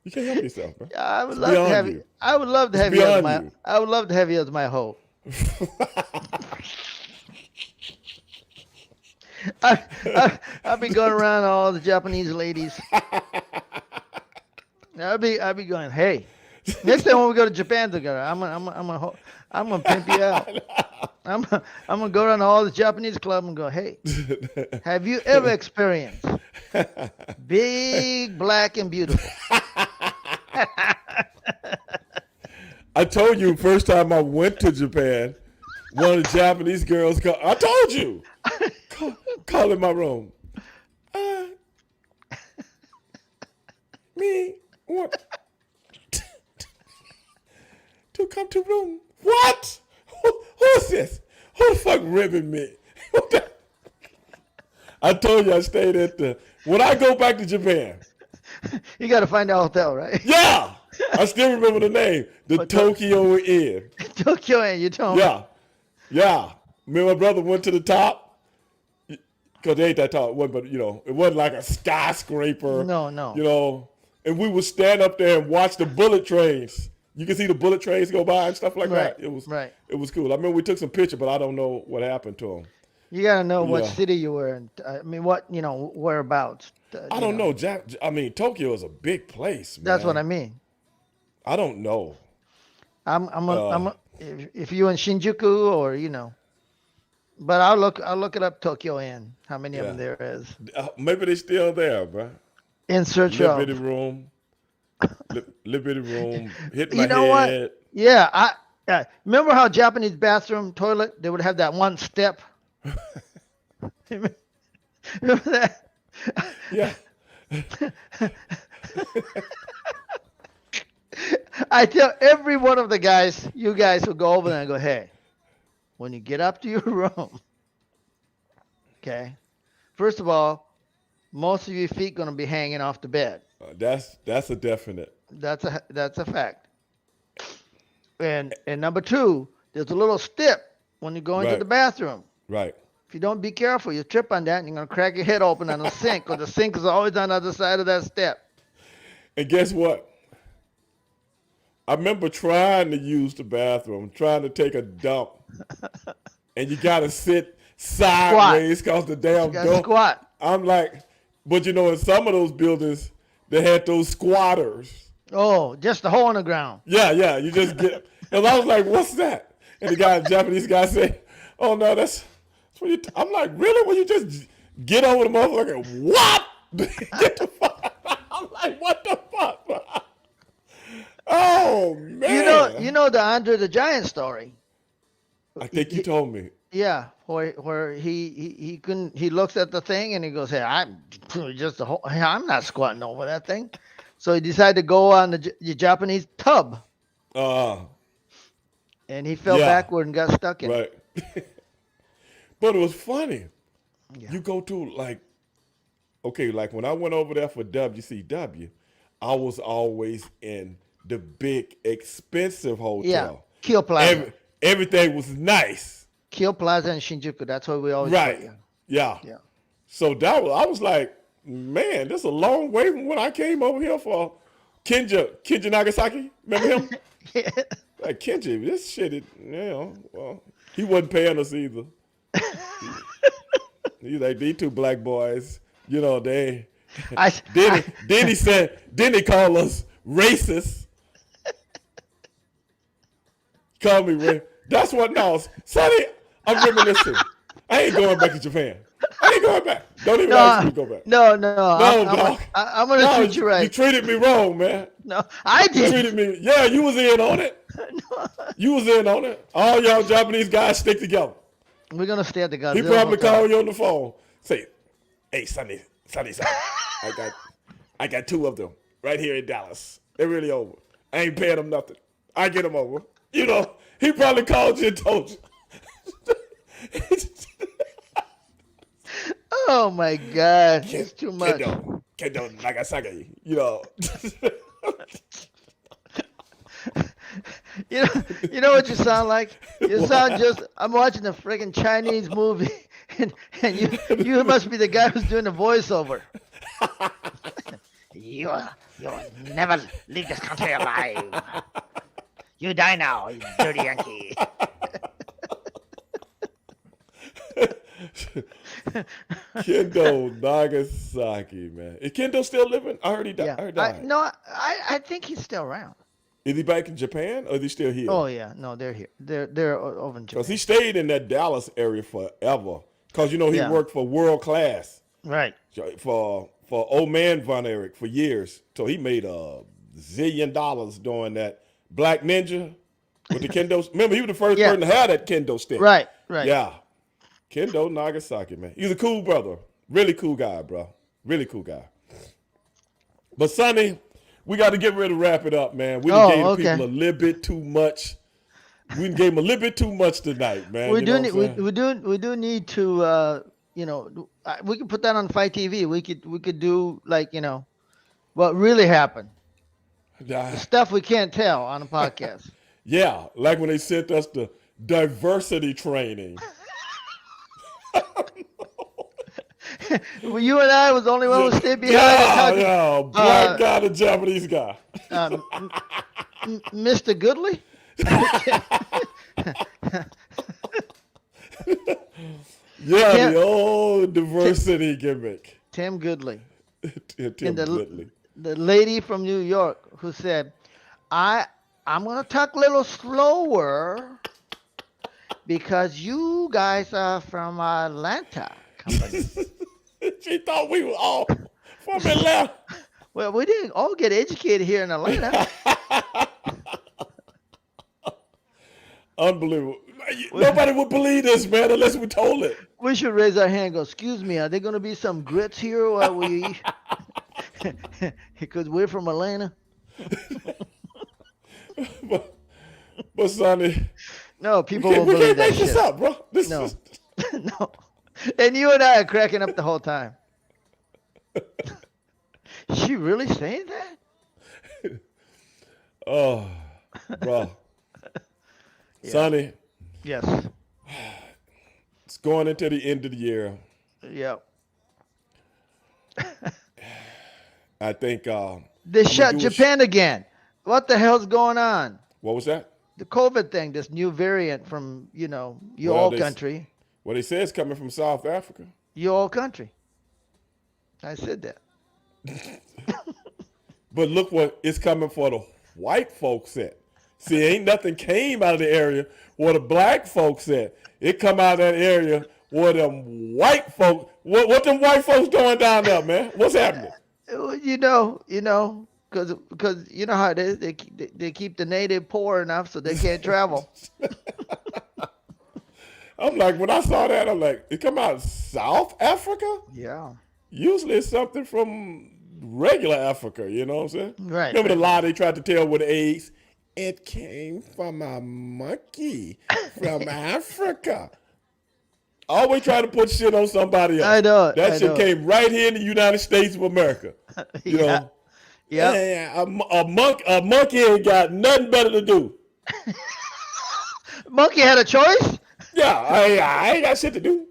A: You can't help yourself, bro.
B: I would love to have you. I would love to have you as my. I would love to have you as my hoe. I'll be going around all the Japanese ladies. I'll be going. Hey, next time when we go to Japan together, I'm gonna pimp you out. I'm gonna go around all the Japanese club and go. Hey, have you ever experienced big, black, and beautiful?
A: I told you first time I went to Japan, one of the Japanese girls called. I told you. Call in my room. Me want to come to room. What? Who is this? Who the fuck ribbing me? I told you I stayed at when I go back to Japan.
B: You got to find a hotel, right?
A: Yeah. I still remember the name. The Tokyo Inn.
B: Tokyo Inn, you told me.
A: Yeah. Me and my brother went to the top. Because they ain't that tall. It wasn't like a skyscraper.
B: No.
A: And we would stand up there and watch the bullet trains. You can see the bullet trains go by and stuff like that. It was cool. I remember we took some pictures, but I don't know what happened to them.
B: You got to know what city you were in. I mean, whereabouts.
A: I don't know. Tokyo is a big place, man.
B: That's what I mean.
A: I don't know.
B: If you're in Shinjuku or, but I'll look it up, Tokyo Inn, how many of them there is.
A: Maybe they're still there, bro.
B: In search of.
A: Little bitty room, hit my
B: You know
A: head.
B: what? Yeah, remember how Japanese bathroom toilet, they would have that one step? Remember that?
A: Yeah.
B: I tell every one of the guys, you guys who go over there and go, hey, when you get up to your room, okay, first of all, most of your feet going to be hanging off the bed.
A: That's a definite.
B: That's a fact. And number two, there's a little step when you go into
A: Right.
B: the bathroom.
A: Right.
B: If you don't be careful, you trip on that and you're going to crack your head open on the sink because the sink is always on the other side of that step.
A: And guess what? I remember trying to use the bathroom, trying to take a dump, and you gotta sit
B: Squat.
A: sideways cause the
B: You
A: damn
B: got to
A: door.
B: squat.
A: I'm like, but you know, in some of those buildings, they had those squatters.
B: Oh, just a hole in the ground.
A: Yeah, yeah. You just get. And I was like, what's that? And the guy, Japanese guy, said, "Oh no, that's what you." I'm like, really? Will you just get over the motherfucker? What? Get the fuck. I'm like, what the fuck? Oh man.
B: You know the Andre the Giant story.
A: I think you told me.
B: Yeah, where he couldn't, he looks at the thing and he goes, "Hey, I'm just a whole, hey, I'm not squatting over that thing." So he decided to go on the Japanese tub,
A: Uh,
B: and he fell
A: yeah,
B: backward and got stuck in it.
A: right. But it was funny.
B: Yeah.
A: You go to like, okay, like when I went over there for WCW, I was always in the big expensive
B: Yeah,
A: hotel.
B: Kiel Plaza.
A: Everything was nice.
B: Kiel Plaza in Shinjuku. That's where we always
A: Right.
B: put you.
A: Yeah.
B: Yeah.
A: So I was like, man, this is a long way from when I came over here for Kenja Nagasaki. Remember him?
B: Yeah.
A: Like Kenji, this shit, well, he wasn't paying us either. He's like, these two black boys, they. Then he called us racist. Call me racist. That's what now, Sonny. I'm reminiscing. I ain't going back to Japan. I ain't going back. Don't even ask me to go back.
B: No.
A: Dog.
B: I'm gonna treat you right.
A: You treated me wrong, man.
B: No, I
A: You
B: did.
A: treated me. Yeah, you was in on it.
B: No.
A: You was in on it. All y'all Japanese guys stick together.
B: We're gonna stay at the Godzilla
A: He probably
B: Hotel.
A: called you on the phone. Say, hey, Sonny, I got two of them right here in Dallas. They're really over. I ain't paying them nothing. I get them over. He probably called you and told you.
B: Oh my God, it's too much.
A: Kendo Nagasaki.
B: You know what you sound like? You sound just. I'm watching a friggin' Chinese movie, and you must be the guy who's doing the voiceover. You'll never leave this country alive. You die now, you dirty Yankee.
A: Kendo Nagasaki, man. Is Kendo still living? I heard he died. I heard he died.
B: I think he's still around.
A: Is he back in Japan or is he still here?
B: Oh yeah, no, they're here. They're over in Japan.
A: Because he stayed in that Dallas area forever. Because he
B: Yeah.
A: worked for World Class
B: Right.
A: for old man Von Erich for years. So he made $1 zillion doing that Black Ninja with the kendo. Remember, he was the first
B: Yeah.
A: person to have that kendo stick.
B: Right.
A: Yeah. Kendo Nagasaki, man. He's a cool brother. Really cool guy, bro. Really cool guy. But Sonny, we got to get ready to wrap it up, man. We done gave people a little bit too much. We gave them a little bit too much tonight, man.
B: We do need to we can put that on Fight TV. We could do like what really happened. The stuff we can't tell on a podcast.
A: Yeah, like when they sent us the diversity training.
B: Well, you and I was the only one who stayed behind.
A: Yeah, black guy and Japanese guy.
B: Mr. Goodley.
A: Yeah, the old diversity gimmick.
B: Tim Goodley.
A: Tim Goodley.
B: The lady from New York who said, I'm going to talk a little slower because you guys are from Atlanta company.
A: She thought we were all from Atlanta.
B: Well, we didn't all get educated here in Atlanta.
A: Unbelievable. Nobody would believe this, man, unless we told it.
B: We should raise our hand and go, excuse me, are there going to be some grits here while we... Because we're from Atlanta.
A: but Sonny...
B: No, people won't believe that shit.
A: We can't make this up, bro.
B: No. No. And you and I are cracking up the whole time. She really saying that?
A: Oh, bro.
B: Yeah.
A: Sonny,
B: Yes.
A: it's going into the end of the year.
B: Yep.
A: I think
B: They
A: I'm gonna
B: shut
A: do a.
B: Japan again. What the hell's going on?
A: What was that?
B: The COVID thing, this new variant from, your
A: Well,
B: old country.
A: they say it's coming from South Africa.
B: Your old country. I said that.
A: But look what it's coming for the white folks at. See, ain't nothing came out of the area where the black folks at. It come out of that area where them white folks. What them white folks doing down there, man? What's happening?
B: Because you know how it is. They keep the native poor enough so they can't travel.
A: I'm like, when I saw that, I'm like, it come out of South Africa?
B: Yeah.
A: Usually it's something from regular Africa, you know what I'm saying?
B: Right.
A: Remember the
B: Right.
A: lie they tried to tell with the eggs? It came from a monkey from Africa. Always try to put shit on somebody else.
B: I know it.
A: That shit came right here in the United States of America. You
B: Yeah.
A: know?
B: Yep.
A: Yeah, a monkey ain't got nothing better to do.
B: Monkey had a choice,
A: Yeah, I ain't got shit to do.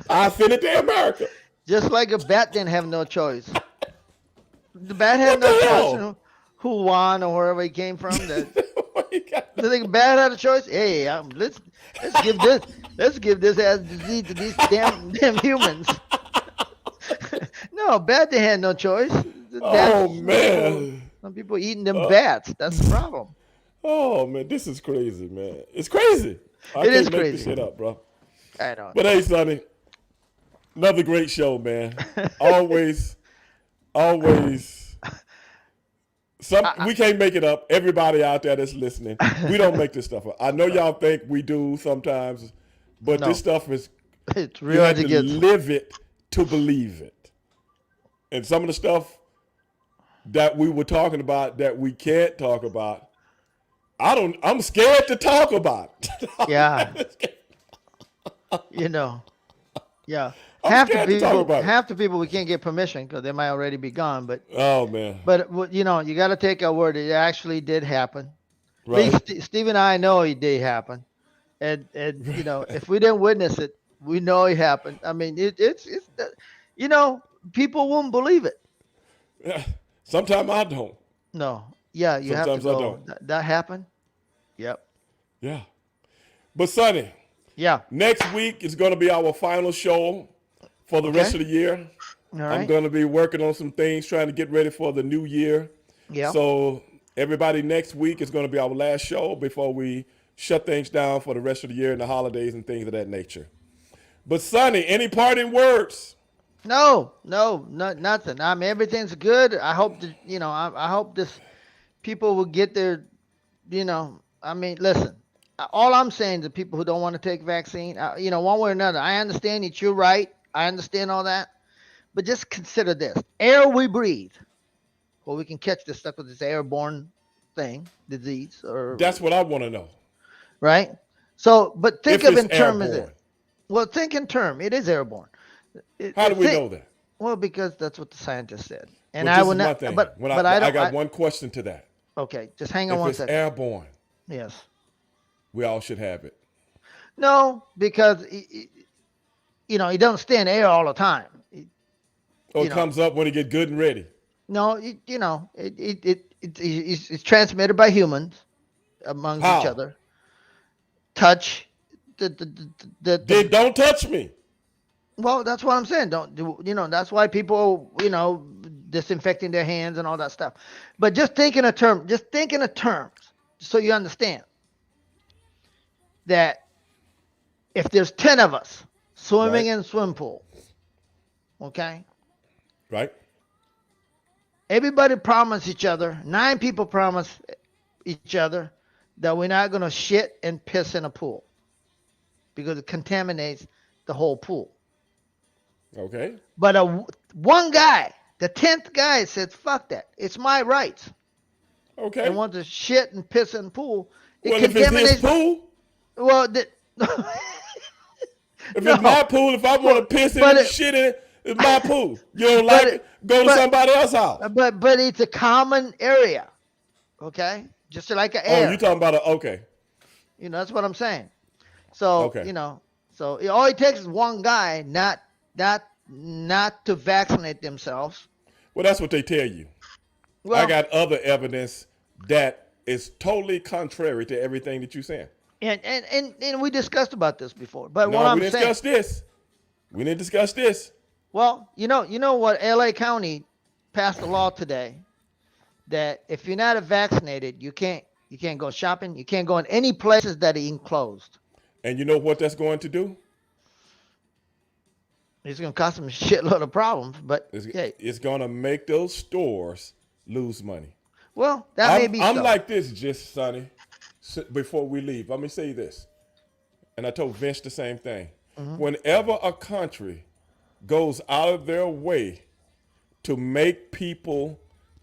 A: I send it to America.
B: just like a bat didn't have no choice. The bat had
A: What
B: no
A: the
B: choice.
A: hell?
B: Who won or wherever he came from.
A: What you got?
B: The thing bat had a choice. Hey, let's give this as disease to these damn humans. No, bat they had no choice.
A: Oh man.
B: Some people eating them bats. That's the problem.
A: Oh man, this is crazy, man. It's crazy. I
B: It
A: can't
B: is
A: make
B: crazy.
A: this shit up, bro.
B: I know.
A: But hey, Sonny, another great show, man. Always. We can't make it up. Everybody out there that's listening, we don't make this stuff up. I know y'all think we do sometimes, but
B: No.
A: this stuff is
B: It's
A: you
B: real
A: have
B: as
A: to
B: it gets.
A: live it to believe it. And some of the stuff that we were talking about that we can't talk about, I'm scared to talk about.
B: Yeah. You know. Yeah.
A: I'm
B: Half the
A: scared to talk
B: people,
A: about it.
B: half the people we can't get permission because they might already be gone.
A: Oh man.
B: But you got to take our word. It actually did happen. At
A: Right.
B: least Steve and I know it did happen. And if we didn't witness it, we know it happened. I mean, it's people won't believe it.
A: Yeah. Sometimes I don't.
B: No. Yeah, you have to
A: Sometimes I
B: go.
A: don't.
B: That happened. Yep.
A: Yeah. But Sonny,
B: Yeah.
A: next week is going to be our final show for the rest of the year.
B: All
A: I'm
B: right.
A: going to be working on some things, trying to get ready for the new year.
B: Yeah.
A: So everybody, next week is going to be our last show before we shut things down for the rest of the year and the holidays and things of that nature. But Sonny, any parting words?
B: No, nothing. I mean, everything's good. I hope that I hope this people will get their, I mean, listen. All I'm saying to people who don't want to take vaccine, one way or another, I understand that you're right. I understand all that, but just consider this: air we breathe, well, we can catch this stuff with this airborne disease, or
A: That's what I want to know.
B: right. So, but think
A: If
B: of
A: it's
B: in terms of
A: airborne.
B: it. Well, think in term. It is airborne.
A: How do we know that?
B: Well, because that's what the scientists said. And
A: Well,
B: I
A: this
B: would
A: is my
B: not.
A: thing.
B: But
A: When
B: I don't.
A: I got one question to that.
B: Okay, just hang on
A: If
B: one
A: it's
B: second.
A: airborne,
B: Yes.
A: we all should have it.
B: No, because it doesn't stay in the air all the time.
A: Or
B: You
A: it
B: know.
A: comes up when it get good and ready.
B: No, it's transmitted by humans amongst
A: How?
B: each other. Touch.
A: Don't touch me.
B: Well, that's what I'm saying. Don't do. That's why people disinfecting their hands and all that stuff. But just think in a term. Just think in a terms, so you understand that if there's 10 of us swimming
A: Right.
B: in a swim pool, okay,
A: Right?
B: everybody promise each other, 9 people promise each other that we're not going to shit and piss in a pool because it contaminates the whole pool.
A: Okay.
B: But one guy, the 10th guy, said, "Fuck that! It's my rights."
A: Okay.
B: And wants to shit and piss in the pool. It
A: Well, if it's his pool,
B: Well,
A: if
B: No.
A: it's my pool, if I want to piss in
B: But
A: it and
B: it-
A: shit in it, it's my pool. You don't
B: But
A: like
B: it-
A: it? Go to
B: but-
A: somebody else's house.
B: but it's a common area, okay? Just like an
A: Oh,
B: air.
A: you talking about okay.
B: That's what I'm saying. So,
A: Okay.
B: so all it takes is one guy not to vaccinate themselves.
A: Well, that's what they tell you. I
B: Well,
A: got other evidence that is totally contrary to everything that you're saying.
B: and we discussed about this before. But what
A: No, we
B: I'm
A: didn't
B: saying,
A: discuss this. We didn't discuss this.
B: well, you know what LA County passed a law today that if you're not vaccinated, you can't go shopping, you can't go in any places that are enclosed.
A: And you know what that's going to do?
B: It's going to cost them a shitload of problems, but
A: It's,
B: yeah.
A: it's going to make those stores lose money.
B: Well, that may be
A: I'm
B: so.
A: like this, just Sonny. Before we leave, let me say this, and I told Vince the same thing. Whenever a country goes out of their way to make people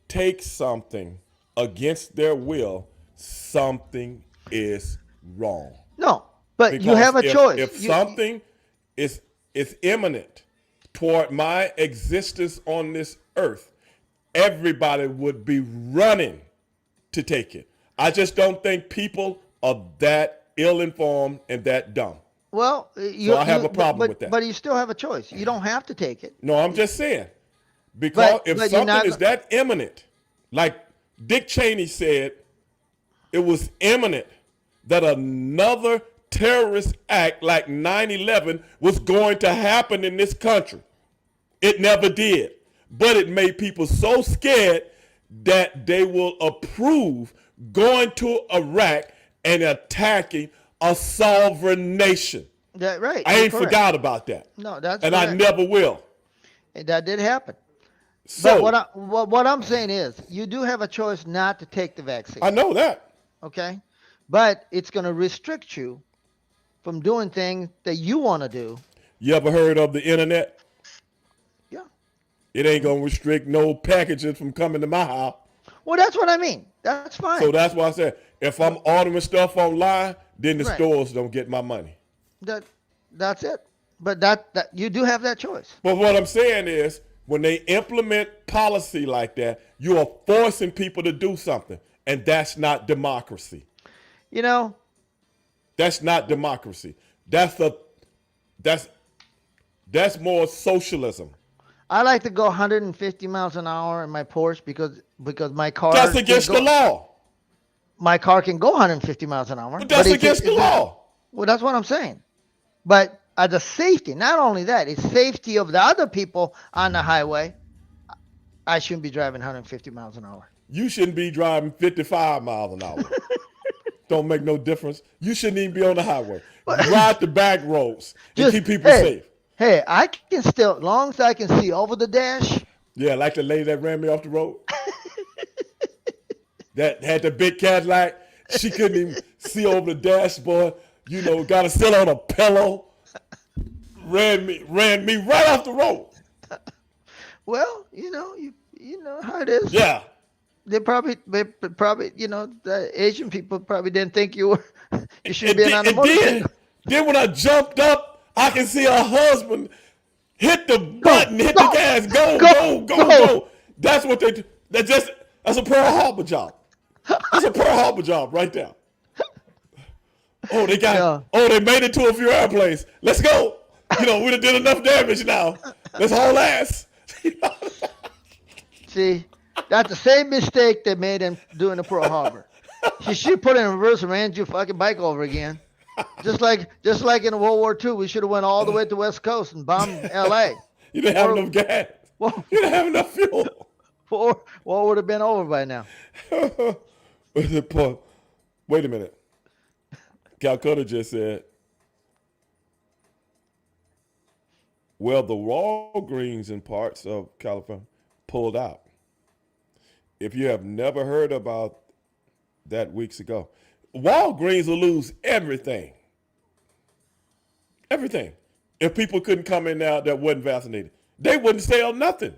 A: take something against their will, something is wrong.
B: No, but you
A: Because
B: have a choice.
A: if something is imminent toward my existence on this earth, everybody would be running to take it. I just don't think people are that ill-informed and that dumb.
B: Well,
A: So I have a problem with that.
B: But you still have a choice. You don't have to take it.
A: No, I'm just saying. Because if
B: but you're not
A: something is that imminent, like Dick Cheney said, it was imminent that another terrorist act like 9/11 was going to happen in this country. It never did. But it made people so scared that they will approve going to Iraq and attacking a sovereign nation.
B: That right.
A: I
B: you're
A: ain't
B: correct.
A: forgot about that.
B: No, that's
A: and I
B: correct.
A: never will.
B: And that did happen.
A: So
B: But what I'm saying is, you do have a choice not to take the vaccine.
A: I know that.
B: Okay, but it's going to restrict you from doing things that you want to do.
A: You ever heard of the internet?
B: Yeah.
A: It ain't gonna restrict no packages from coming to my house.
B: Well, that's what I mean. That's fine.
A: So that's why I said if I'm ordering stuff online, then the
B: Right.
A: stores don't get my money.
B: That's it. But that you do have that choice.
A: But what I'm saying is, when they implement policy like that, you are forcing people to do something, and that's not democracy.
B: You know,
A: That's not democracy. That's more socialism.
B: I like to go 150 miles an hour in my Porsche because my car.
A: That's against the law.
B: My car can go 150 miles an hour.
A: But that's against the law.
B: Well, that's what I'm saying. But as a safety, not only that, it's safety of the other people on the highway. I shouldn't be driving 150 miles an hour.
A: You shouldn't be driving 55 miles an hour. Don't make no difference. You shouldn't even be on the highway. Ride the back roads and keep people safe.
B: Hey, I can still, as long as I can see over the dash.
A: Yeah, like the lady that ran me off the road. That had the big Cadillac. She couldn't even see over the dashboard. You know, got to sit on a pillow. Ran me right off the road.
B: Well, you know how it is.
A: Yeah.
B: They probably, the Asian people probably didn't think you should be on the motorcycle.
A: Then when I jumped up, I can see her husband hit the button, hit the gas, go. That's what they do. That's a Pearl Harbor job. That's a Pearl Harbor job right there. Oh, they made it to a few airplanes. Let's go. We done did enough damage now. Let's haul ass.
B: See, that's the same mistake they made in doing the Pearl Harbor. She should put it in reverse and ran your fucking bike over again. Just like in World War II, we should have went all the way to the West Coast and bombed L.A.
A: You didn't have enough gas.
B: Well,
A: You didn't have enough fuel.
B: war would have been over by now.
A: Wait a minute. Calcutta just said, well, the Walgreens in parts of California pulled out. If you have never heard about that weeks ago, Walgreens will lose everything. Everything. If people couldn't come in now that wasn't vaccinated, they wouldn't sell nothing.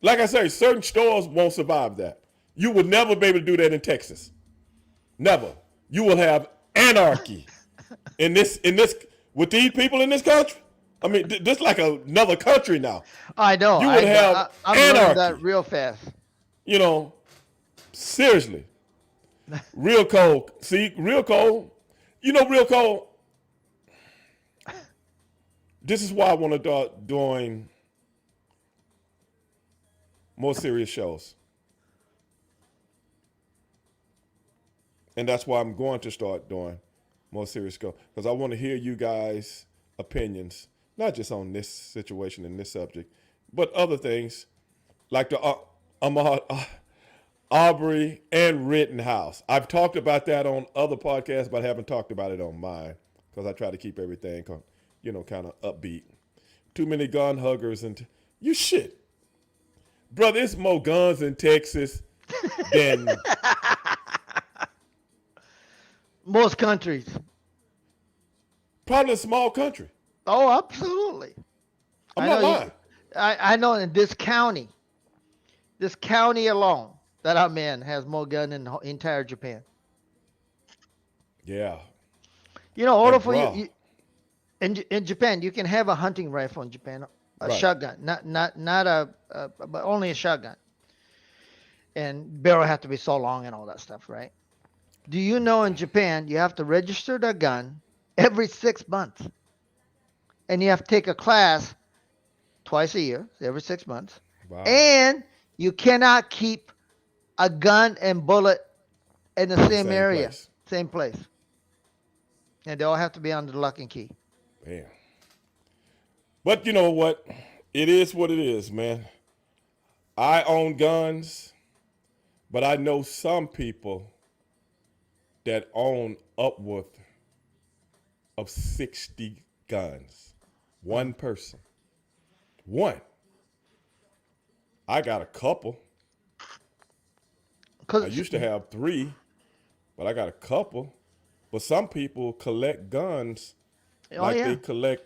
A: Like I say, certain stores won't survive that. You will never be able to do that in Texas. Never. You will have anarchy in this with these people in this country. I mean, this is like another country now.
B: I know.
A: You would have
B: I'm
A: anarchy.
B: learning that real fast.
A: Seriously. Real cold. See, real cold. You know, real cold. This is why I want to start doing more serious shows. And that's why I'm going to start doing more serious shows. Because I want to hear you guys' opinions, not just on this situation and this subject, but other things like the Aubrey and Rittenhouse. I've talked about that on other podcasts, but I haven't talked about it on mine because I try to keep everything, kind of upbeat. Too many gun huggers and you shit, brother. It's more guns in Texas than
B: most countries.
A: probably a small country.
B: Oh, absolutely.
A: I'm not lying.
B: I know in this county alone that I'm in has more gun than the entire Japan.
A: Yeah.
B: You know, order
A: And
B: for
A: bruh,
B: you in Japan, you can have a hunting rifle in Japan, a
A: right.
B: shotgun, not but only a shotgun, and barrel have to be so long and all that stuff, right? Do you know in Japan you have to register the gun every 6 months, and you have to take a class twice a year, every 6 months,
A: Wow.
B: and you cannot keep a gun and bullet in the
A: The
B: same
A: same
B: area,
A: place.
B: same place, and they all have to be under the lock and key.
A: Man. But you know what? It is what it is, man. I own guns, but I know some people that own upward of 60 guns. One person. One. I got a couple. I
B: Cause
A: used to have 3, but I got a couple. But some people collect guns
B: oh
A: like
B: yeah,
A: they collect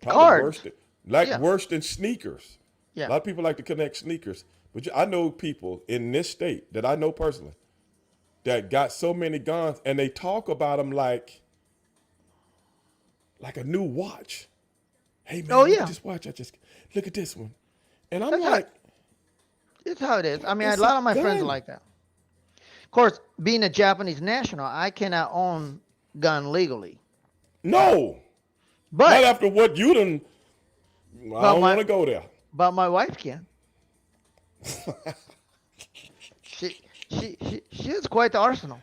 A: probably
B: cards, yeah,
A: worse than sneakers. A
B: yeah.
A: lot of people like to connect sneakers, but I know people in this state that I know personally that got so many guns, and they talk about them like a new watch. Hey
B: Oh
A: man, look at
B: yeah,
A: this watch. Look at this one, and I'm
B: that's how
A: like,
B: it's how it is. I mean, a
A: it's a
B: lot of my friends are
A: gun.
B: like that. Of course, being a Japanese national, I cannot own gun legally.
A: No, not
B: But
A: after what you done. I
B: but
A: don't want
B: my
A: to go there.
B: but my wife can. She has quite the arsenal.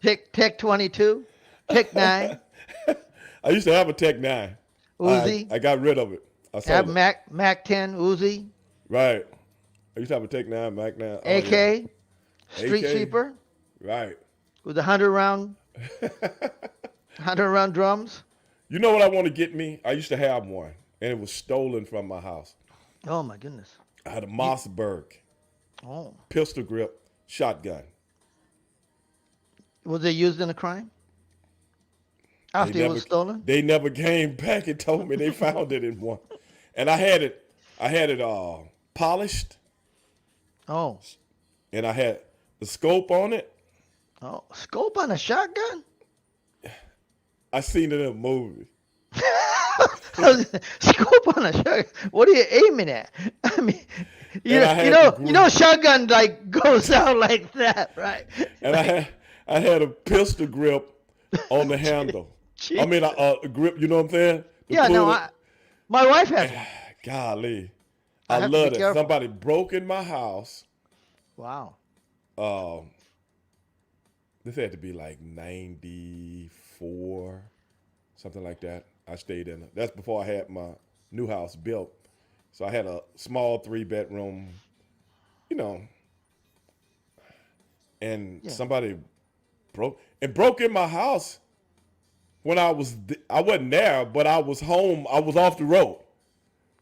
B: Tech 22, Tech 9,
A: I used to have a Tech 9.
B: Uzi.
A: I got rid of it. I
B: Have
A: sold it.
B: Mac 10, Uzi,
A: Right. I used to have a Tech 9, Mac 9. Oh, yeah.
B: AK, Street
A: AK.
B: Sweeper
A: Right.
B: with the 100 round drums.
A: You know what I want to get me? I used to have one, and it was stolen from my house.
B: Oh my goodness.
A: I had a
B: You,
A: Mossberg
B: oh,
A: pistol grip shotgun.
B: was it used in a crime
A: They
B: after it
A: never
B: was stolen?
A: they never came back and told me they found it in one. And I had it polished,
B: Oh,
A: and I had the scope on it.
B: oh, scope on a shotgun?
A: I seen it in a movie.
B: Scope on a shotgun. What are you aiming at? I mean,
A: And I had the
B: shotgun like goes out like that, right?
A: and
B: Like,
A: I had a pistol grip on the handle. I mean,
B: Jesus.
A: a grip. You know what I'm saying? To
B: Yeah, no,
A: pull it.
B: my wife has one.
A: Golly,
B: I
A: I
B: have to be
A: love it.
B: careful.
A: Somebody broke in my house.
B: Wow.
A: Um, this had to be like '94, something like that. I stayed in it. That's before I had my new house built. So I had a small 3-bedroom, you know, and
B: Yeah.
A: somebody broke in my house when I wasn't there, but I was home. I was off the road.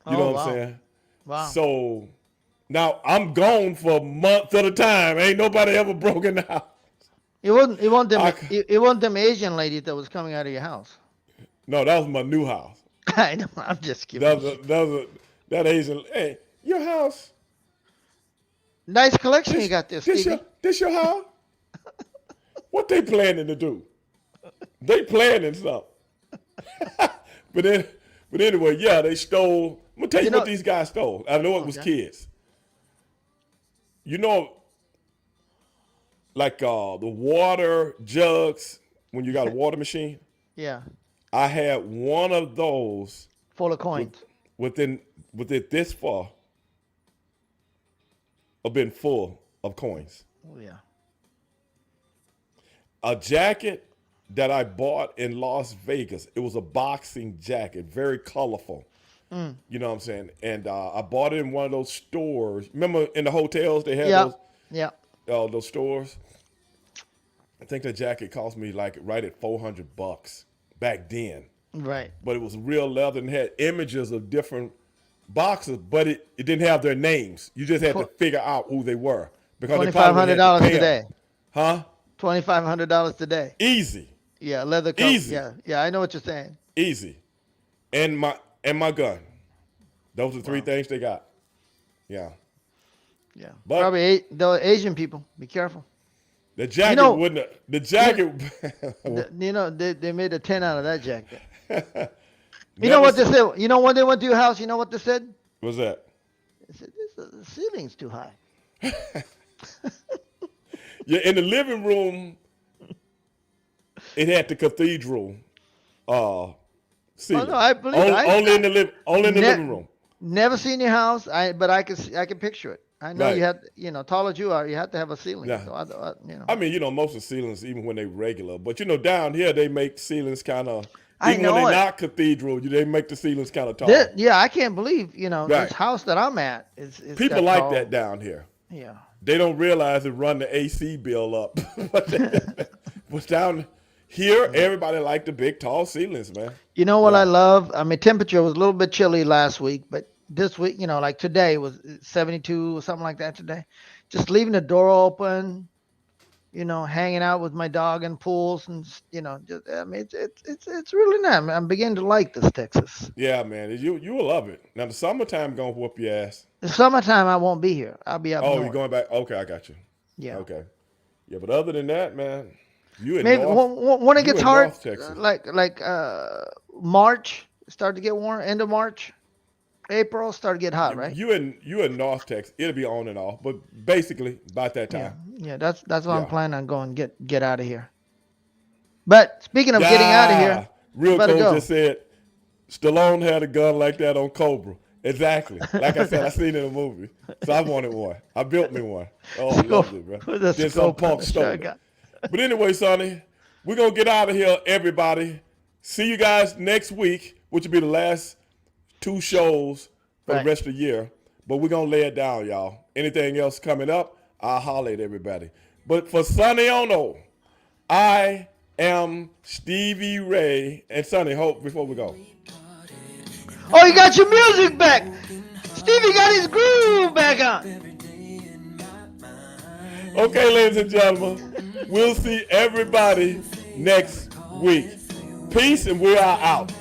A: You
B: Oh
A: know what I'm
B: wow.
A: saying?
B: Wow.
A: So now I'm gone for months at a time. Ain't nobody ever broke in the house.
B: It wasn't
A: I,
B: it wasn't them Asian lady that was coming out of your house.
A: no, that was my new house.
B: I know, I'm just
A: That
B: giving
A: was
B: you.
A: that Asian. Hey, your house?
B: Nice collection you
A: This
B: got there,
A: this
B: Stevie.
A: your house? What they planning to do? They planning something. But anyway, yeah, they stole. I'm gonna tell
B: You
A: you what
B: know,
A: these guys stole. I know it was
B: okay.
A: kids. You know, like the water jugs when you got a water machine.
B: Yeah.
A: I had one of those
B: Full of
A: with,
B: coins.
A: with it this far, have been full of coins.
B: Oh yeah.
A: A jacket that I bought in Las Vegas. It was a boxing jacket, very colorful. You know what I'm saying? And I bought it in one of those stores. Remember in the hotels they had
B: Yeah. Yeah.
A: those stores. I think the jacket cost me like right at $400 back then.
B: Right.
A: But it was real leather and had images of different boxers, but it didn't have their names. You just had to figure out who they were because they probably had to
B: $2,500
A: pay
B: today.
A: them. Huh?
B: $2,500 today.
A: Easy.
B: Yeah, leather coat.
A: Easy.
B: Yeah. Yeah, I know what you're saying.
A: Easy. And my gun. Those are three things they got. Yeah.
B: Yeah.
A: But
B: probably the Asian people. Be careful.
A: the jacket wouldn't have, the jacket
B: They made a 10 out of that jacket. You
A: Never
B: know what they
A: seen-
B: said? You know when they went to your house, you know what they said?
A: What's that?
B: They said, the ceiling's too high.
A: Yeah, in the living room, it had the cathedral ceiling.
B: Oh, no, I believe
A: only in the living room.
B: Never seen your house, but I can picture it. I know
A: Right.
B: you had, tall as you are, you have to have a ceiling.
A: Yeah.
B: So
A: I mean, most of the ceilings, even when they regular, but down here they make ceilings kind of.
B: I
A: Even
B: know
A: when they're
B: it.
A: not cathedral, they make the ceilings kind of tall.
B: Yeah, I can't believe,
A: Right.
B: this house that I'm at is
A: People
B: that
A: like
B: tall.
A: that down here.
B: Yeah.
A: They don't realize it run the AC bill up. But down here, everybody like the big, tall ceilings, man.
B: You know what
A: Yeah.
B: I love? I mean, temperature was a little bit chilly last week, but this week, like today was 72 or something like that today. Just leaving the door open, hanging out with my dog in pools and, I mean, it's really nice. I'm beginning to like this Texas.
A: Yeah, man, you will love it. Now the summertime gonna whoop your ass.
B: The summertime, I won't be here. I'll be up
A: Oh,
B: north.
A: you're going back? Okay, I got you.
B: Yeah.
A: Okay. Yeah, but other than that, man, you in
B: Maybe
A: North,
B: when it
A: you
B: gets
A: in
B: hard,
A: North Texas.
B: like March, start to get warm. End of March, April, start to get hot, right?
A: You in North Texas. It'll be on and off, but basically about that
B: Yeah,
A: time.
B: yeah. That's what I'm
A: Yeah.
B: planning on going. Get out of here. But speaking of getting out of here,
A: Real
B: better
A: Cole
B: go.
A: just said Stallone had a gun like that on Cobra. Exactly. Like I said, I seen it in a movie. So I wanted one. I built me one. Oh, I loved it, bro.
B: With a
A: Then some
B: scope on
A: punk
B: the
A: stole it.
B: shotgun.
A: But anyway, Sonny, we're going to get out of here, everybody. See you guys next week, which will be the last 2 shows for
B: Right.
A: the rest of the year. But we're going to lay it down, y'all. Anything else coming up, I'll holler at everybody. But for Sonny Onoo, I am Stevie Ray. And Sonny, hope before we go.
B: Oh, you got your music back. Stevie got his groove back on.
A: Okay, ladies and gentlemen, we'll see everybody next week. Peace, and we are out.